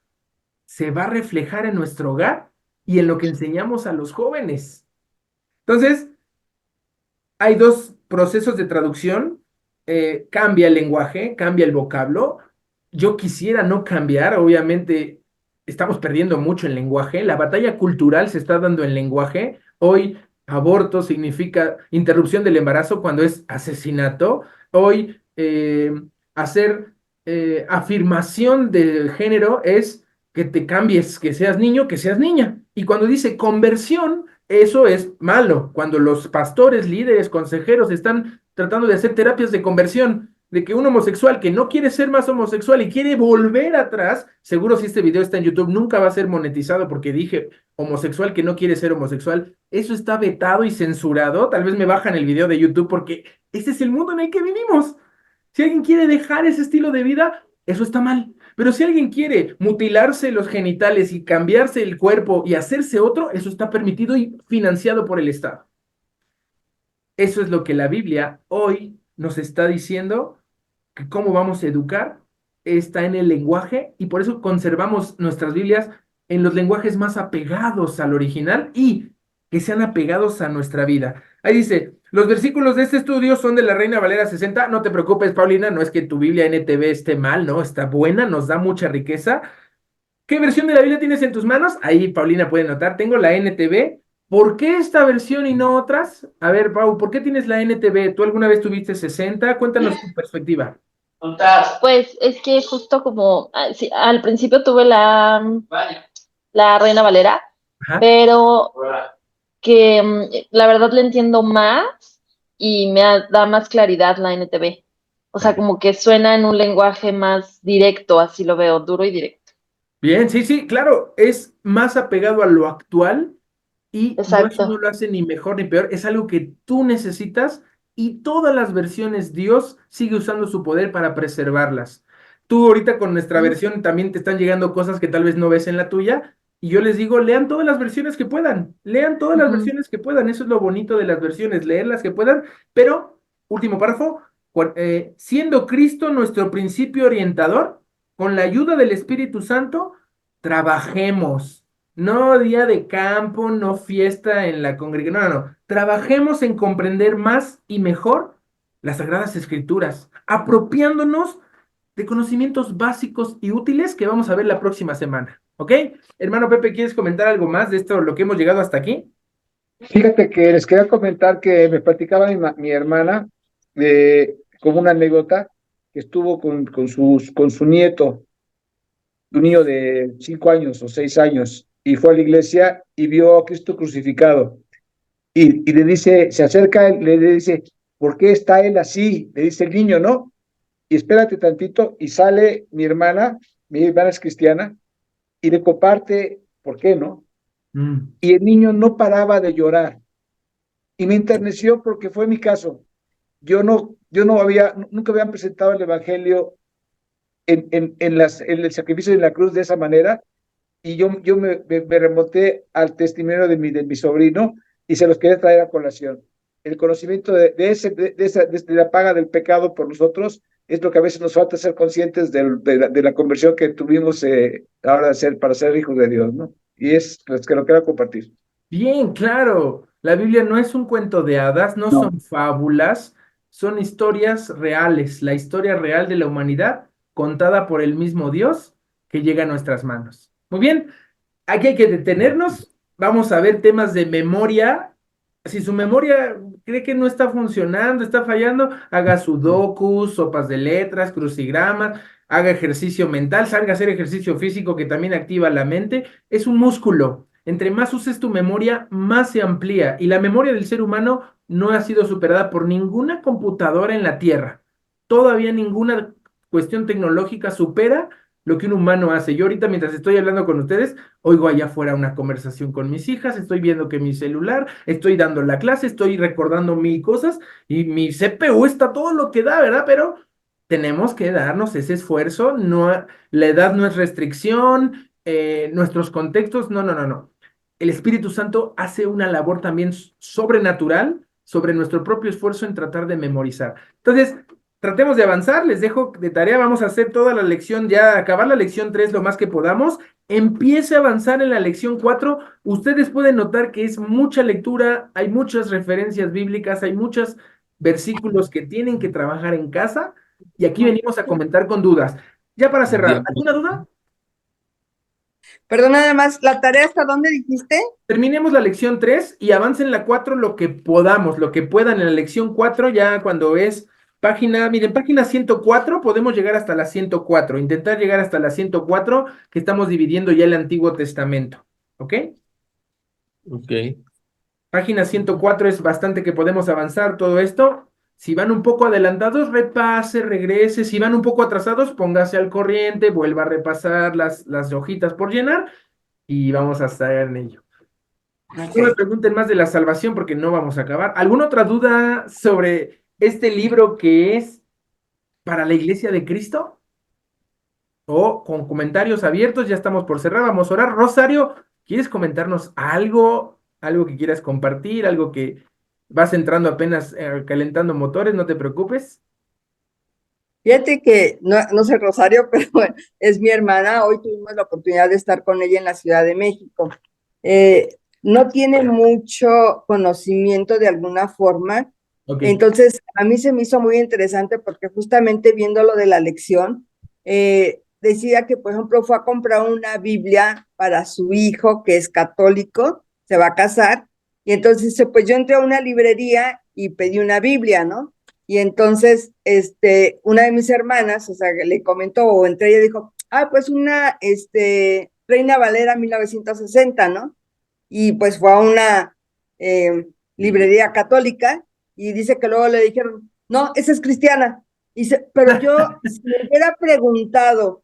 se va a reflejar en nuestro hogar y en lo que enseñamos a los jóvenes. Entonces, hay dos procesos de traducción. Cambia el lenguaje, cambia el vocablo. Yo quisiera no cambiar, obviamente estamos perdiendo mucho en lenguaje. La batalla cultural se está dando en lenguaje. Hoy aborto significa interrupción del embarazo cuando es asesinato. Hoy hacer afirmación de género es que te cambies, que seas niño, que seas niña. Y cuando dice conversión, eso es malo. Cuando los pastores, líderes, consejeros están tratando de hacer terapias de conversión, de que un homosexual que no quiere ser más homosexual y quiere volver atrás, seguro si este video está en YouTube nunca va a ser monetizado porque dije homosexual que no quiere ser homosexual, eso está vetado y censurado, tal vez me bajan el video de YouTube porque este es el mundo en el que vivimos. Si alguien quiere dejar ese estilo de vida, eso está mal. Pero si alguien quiere mutilarse los genitales y cambiarse el cuerpo y hacerse otro, eso está permitido y financiado por el Estado. Eso es lo que la Biblia hoy nos está diciendo, que cómo vamos a educar está en el lenguaje y por eso conservamos nuestras Biblias en los lenguajes más apegados al original y que sean apegados a nuestra vida. Ahí dice, los versículos de este estudio son de la Reina Valera 60. No te preocupes, Paulina, no es que tu Biblia NTV esté mal, ¿no? Está buena, nos da mucha riqueza. ¿Qué versión de la Biblia tienes en tus manos? Ahí Paulina puede notar, tengo la NTV. ¿Por qué esta versión y no otras? A ver, Pau, ¿por qué tienes la NTV? ¿Tú alguna vez tuviste 60? Cuéntanos tu perspectiva. Pues es que justo como sí, al principio tuve la Reina Valera, Ajá. pero que la verdad le entiendo más y da más claridad la NTV. O sea, como que suena en un lenguaje más directo, así lo veo, duro y directo. Bien, sí, sí, claro, es más apegado a lo actual y eso no Exacto. lo hace ni mejor ni peor, es algo que tú necesitas y todas las versiones Dios sigue usando su poder para preservarlas. Tú ahorita con nuestra versión también te están llegando cosas que tal vez no ves en la tuya y yo les digo, lean todas las versiones que puedan, lean todas las Ujú. versiones que puedan, eso es lo bonito de las versiones, leer las que puedan, pero, último párrafo, siendo Cristo nuestro principio orientador, con la ayuda del Espíritu Santo, trabajemos. No día de campo, no fiesta en la congregación. No, no, no. Trabajemos en comprender más y mejor las Sagradas Escrituras, apropiándonos de conocimientos básicos y útiles que vamos a ver la próxima semana. ¿Ok? Hermano Pepe, ¿quieres comentar algo más de esto, lo que hemos llegado hasta aquí? Fíjate que les quería comentar que me platicaba mi hermana como una anécdota que estuvo con su nieto, un niño de 5 años o 6 años, y fue a la iglesia y vio a Cristo crucificado. Y le dice, se acerca, le dice, ¿por qué está él así? Le dice el niño, ¿no? Y espérate tantito, y sale mi hermana es cristiana, y le comparte, ¿por qué no? Mm. Y el niño no paraba de llorar. Y me enterneció porque fue mi caso. Nunca habían presentado el Evangelio en el sacrificio de la cruz de esa manera, y yo me remonté al testimonio de mi sobrino y se los quería traer a colación. El conocimiento de la paga del pecado por nosotros es lo que a veces nos falta ser conscientes de la conversión que tuvimos ahora para ser hijos de Dios, ¿no? Y es que lo quiero compartir. Bien, claro. La Biblia no es un cuento de hadas, no No. son fábulas, son historias reales, la historia real de la humanidad contada por el mismo Dios que llega a nuestras manos. Muy bien, aquí hay que detenernos. Vamos a ver temas de memoria. Si su memoria cree que no está funcionando, está fallando, haga sudokus, sopas de letras, crucigramas, haga ejercicio mental, salga a hacer ejercicio físico que también activa la mente. Es un músculo. Entre más uses tu memoria, más se amplía. Y la memoria del ser humano no ha sido superada por ninguna computadora en la Tierra. Todavía ninguna cuestión tecnológica supera lo que un humano hace. Yo ahorita mientras estoy hablando con ustedes, oigo allá afuera una conversación con mis hijas, estoy viendo que mi celular, estoy dando la clase, estoy recordando mil cosas y mi CPU está todo lo que da, ¿verdad? Pero tenemos que darnos ese esfuerzo, no, la edad no es restricción, nuestros contextos, no, no, no, no. El Espíritu Santo hace una labor también sobrenatural sobre nuestro propio esfuerzo en tratar de memorizar. Entonces, tratemos de avanzar, les dejo de tarea, vamos a hacer toda la lección, ya acabar la lección 3 lo más que podamos, empiece a avanzar en la lección 4, ustedes pueden notar que es mucha lectura, hay muchas referencias bíblicas, hay muchos versículos que tienen que trabajar en casa, y aquí venimos a comentar con dudas. Ya para cerrar, Yo, ¿alguna duda? Perdón, nada más, ¿la tarea hasta dónde dijiste? Terminemos la lección 3 y avancen la 4 lo que podamos, lo que puedan en la lección 4 ya cuando es página, miren, página 104 podemos llegar hasta la 104, intentar llegar hasta la 104 que estamos dividiendo ya el Antiguo Testamento, ¿ok? Ok. Página 104 es bastante que podemos avanzar todo esto. Si van un poco adelantados, repase, regrese. Si van un poco atrasados, póngase al corriente, vuelva a repasar las hojitas por llenar y vamos a estar en ello. No me Ok. pregunten más de la salvación porque no vamos a acabar. ¿Alguna otra duda sobre este libro que es para la Iglesia de Cristo? O con comentarios abiertos, ya estamos por cerrar, vamos a orar. Rosario, ¿quieres comentarnos algo? Algo que quieras compartir, algo que vas entrando apenas calentando motores, no te preocupes. Fíjate que no sé Rosario, pero es mi hermana. Hoy tuvimos la oportunidad de estar con ella en la Ciudad de México. No tiene mucho conocimiento de alguna forma, Ok, entonces a mí se me hizo muy interesante porque justamente viendo lo de la lección, decía que, por ejemplo, fue a comprar una Biblia para su hijo que es católico, se va a casar, y entonces dice, pues yo entré a una librería y pedí una Biblia, ¿no? Y entonces, una de mis hermanas, o sea, le comentó, o entre ella dijo, pues una, Reina Valera 1960, ¿no? Y pues fue a una librería católica y dice que luego le dijeron, no, esa es cristiana. Y dice, pero yo, si me hubiera preguntado,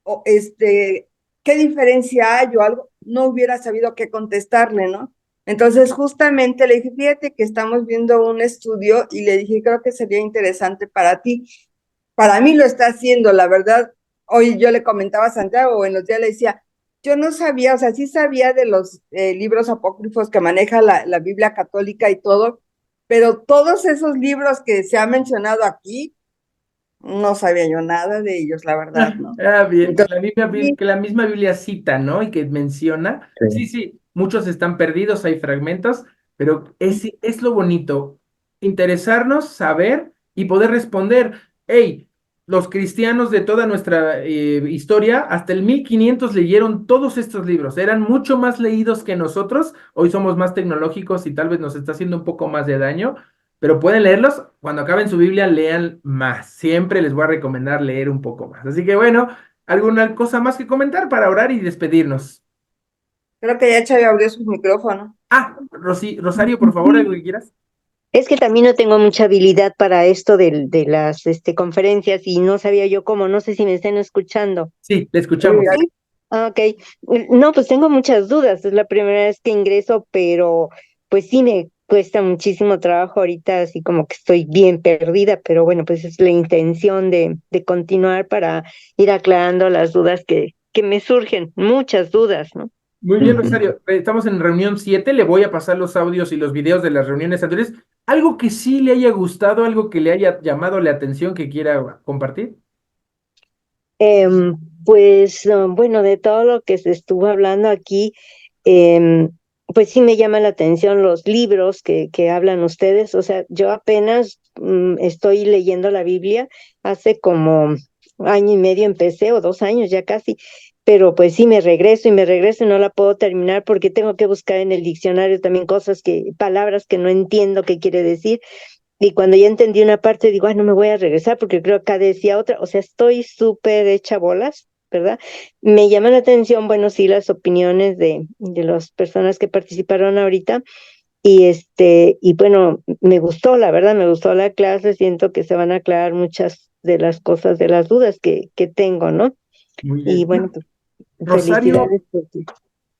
o, qué diferencia hay o algo, no hubiera sabido qué contestarle, ¿no? Entonces, justamente le dije, fíjate que estamos viendo un estudio y le dije, creo que sería interesante para ti. Para mí lo está haciendo, la verdad. Hoy yo le comentaba a Santiago, o en los días le decía, yo no sabía, o sea, sí sabía de los libros apócrifos que maneja la Biblia católica y todo, pero todos esos libros que se ha mencionado aquí, no sabía yo nada de ellos, la verdad, ¿no? Bien, Entonces, sí, que la misma Biblia cita, ¿no? Y que menciona. Sí, Sí. sí, muchos están perdidos, hay fragmentos, pero es lo bonito, interesarnos, saber y poder responder. Hey, los cristianos de toda nuestra historia, hasta el 1500 leyeron todos estos libros, eran mucho más leídos que nosotros, hoy somos más tecnológicos y tal vez nos está haciendo un poco más de daño, pero pueden leerlos. Cuando acaben su Biblia, lean más. Siempre les voy a recomendar leer un poco más. Así que bueno, ¿alguna cosa más que comentar para orar y despedirnos? creo que ya Chavi abrió su micrófono. Rosario, por favor, algo que quieras. Es que también no tengo mucha habilidad para esto de las conferencias y no sabía yo cómo, no sé si me estén escuchando. Sí, le escuchamos. ¿Sí? Ah, ok. No, pues tengo muchas dudas, es la primera vez que ingreso, pero pues sí me cuesta muchísimo trabajo ahorita, así como que estoy bien perdida, pero bueno, pues es la intención de continuar para ir aclarando las dudas que me surgen, muchas dudas, ¿no? Muy bien, Ujú. Rosario. Estamos en reunión 7. Le voy a pasar los audios y los videos de las reuniones anteriores. ¿Algo que sí le haya gustado, algo que le haya llamado la atención que quiera compartir? Em, pues bueno, de todo lo que se estuvo hablando aquí, em, pues sí me llama la atención los libros que hablan ustedes. O sea, yo apenas estoy leyendo la Biblia, hace como año y medio empecé, o 2 años ya casi, pero pues sí me regreso y no la puedo terminar porque tengo que buscar en el diccionario también palabras que no entiendo qué quiere decir. Y cuando ya entendí una parte, digo, no me voy a regresar porque creo que acá decía otra. O sea, estoy súper hecha bolas, ¿verdad? Me llama la atención, bueno, sí, las opiniones de las personas que participaron ahorita. Y bueno, me gustó, la verdad, me gustó la clase. Siento que se van a aclarar muchas de las cosas, de las dudas que tengo, ¿no? Muy Y bien. bueno, pues Rosario, felicidades por ti.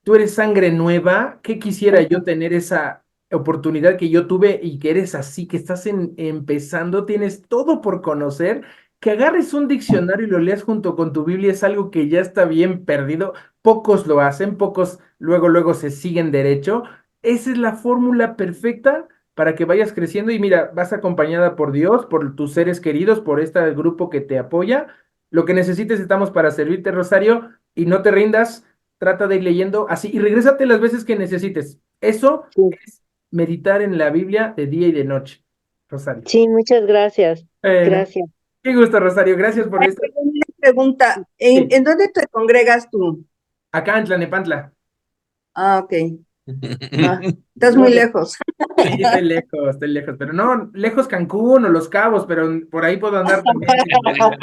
tú eres sangre nueva. ¿Qué quisiera yo tener esa oportunidad que yo tuve y que eres así, que estás empezando, tienes todo por conocer? Que agarres un diccionario y lo leas junto con tu Biblia es algo que ya está bien perdido. Pocos lo hacen, pocos luego se siguen derecho. Esa es la fórmula perfecta para que vayas creciendo y mira, vas acompañada por Dios, por tus seres queridos, por este grupo que te apoya. Lo que necesites estamos para servirte, Rosario, y no te rindas. Trata de ir leyendo así y regrésate las veces que necesites. Eso Sí, es meditar en la Biblia de día y de noche, Rosario. sí, muchas gracias. Bueno, Gracias. qué gusto, Rosario. Gracias por esto. Una pregunta, Sí. ¿en dónde te congregas tú? Acá en Tlanepantla. Ah, ok. Ah, estás muy lejos. Sí, estoy lejos, pero no, lejos Cancún o Los Cabos, pero por ahí puedo andar también sin problema.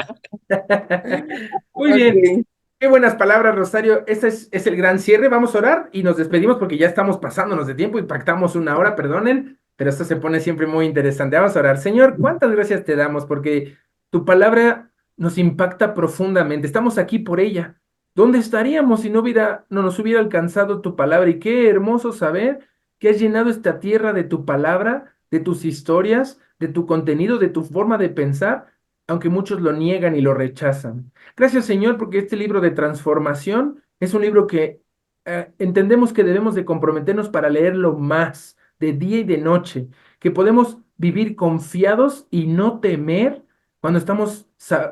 Muy bien, Ok. qué buenas palabras, Rosario. Este es el gran cierre. Vamos a orar y nos despedimos porque ya estamos pasándonos de tiempo y pactamos una hora, perdonen, pero esto se pone siempre muy interesante. Vamos a orar. Señor, cuántas gracias te damos porque tu palabra nos impacta profundamente. Estamos aquí por ella. ¿Dónde estaríamos si no nos hubiera alcanzado tu palabra? Y qué hermoso saber que has llenado esta tierra de tu palabra, de tus historias, de tu contenido, de tu forma de pensar, aunque muchos lo niegan y lo rechazan. Gracias, Señor, porque este libro de transformación es un libro que entendemos que debemos de comprometernos para leerlo más, de día y de noche, que podemos vivir confiados y no temer cuando estamos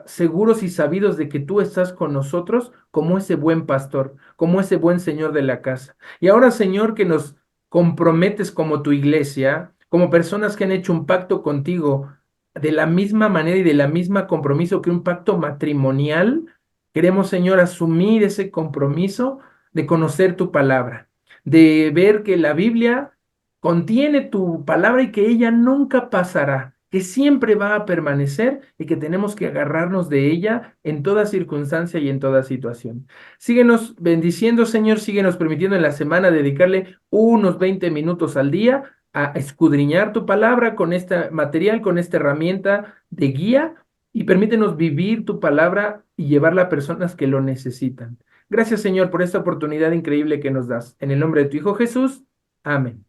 seguros y sabidos de que tú estás con nosotros como ese buen pastor, como ese buen Señor de la casa. Y ahora, Señor, que nos comprometes como tu iglesia, como personas que han hecho un pacto contigo de la misma manera y de la misma compromiso que un pacto matrimonial, queremos, Señor, asumir ese compromiso de conocer tu palabra, de ver que la Biblia contiene tu palabra y que ella nunca pasará, que siempre va a permanecer y que tenemos que agarrarnos de ella en toda circunstancia y en toda situación. Síguenos bendiciendo, Señor, síguenos permitiendo en la semana dedicarle unos 20 minutos al día a escudriñar tu palabra con este material, con esta herramienta de guía y permítenos vivir tu palabra y llevarla a personas que lo necesitan. Gracias, Señor, por esta oportunidad increíble que nos das. En el nombre de tu Hijo Jesús. Amén.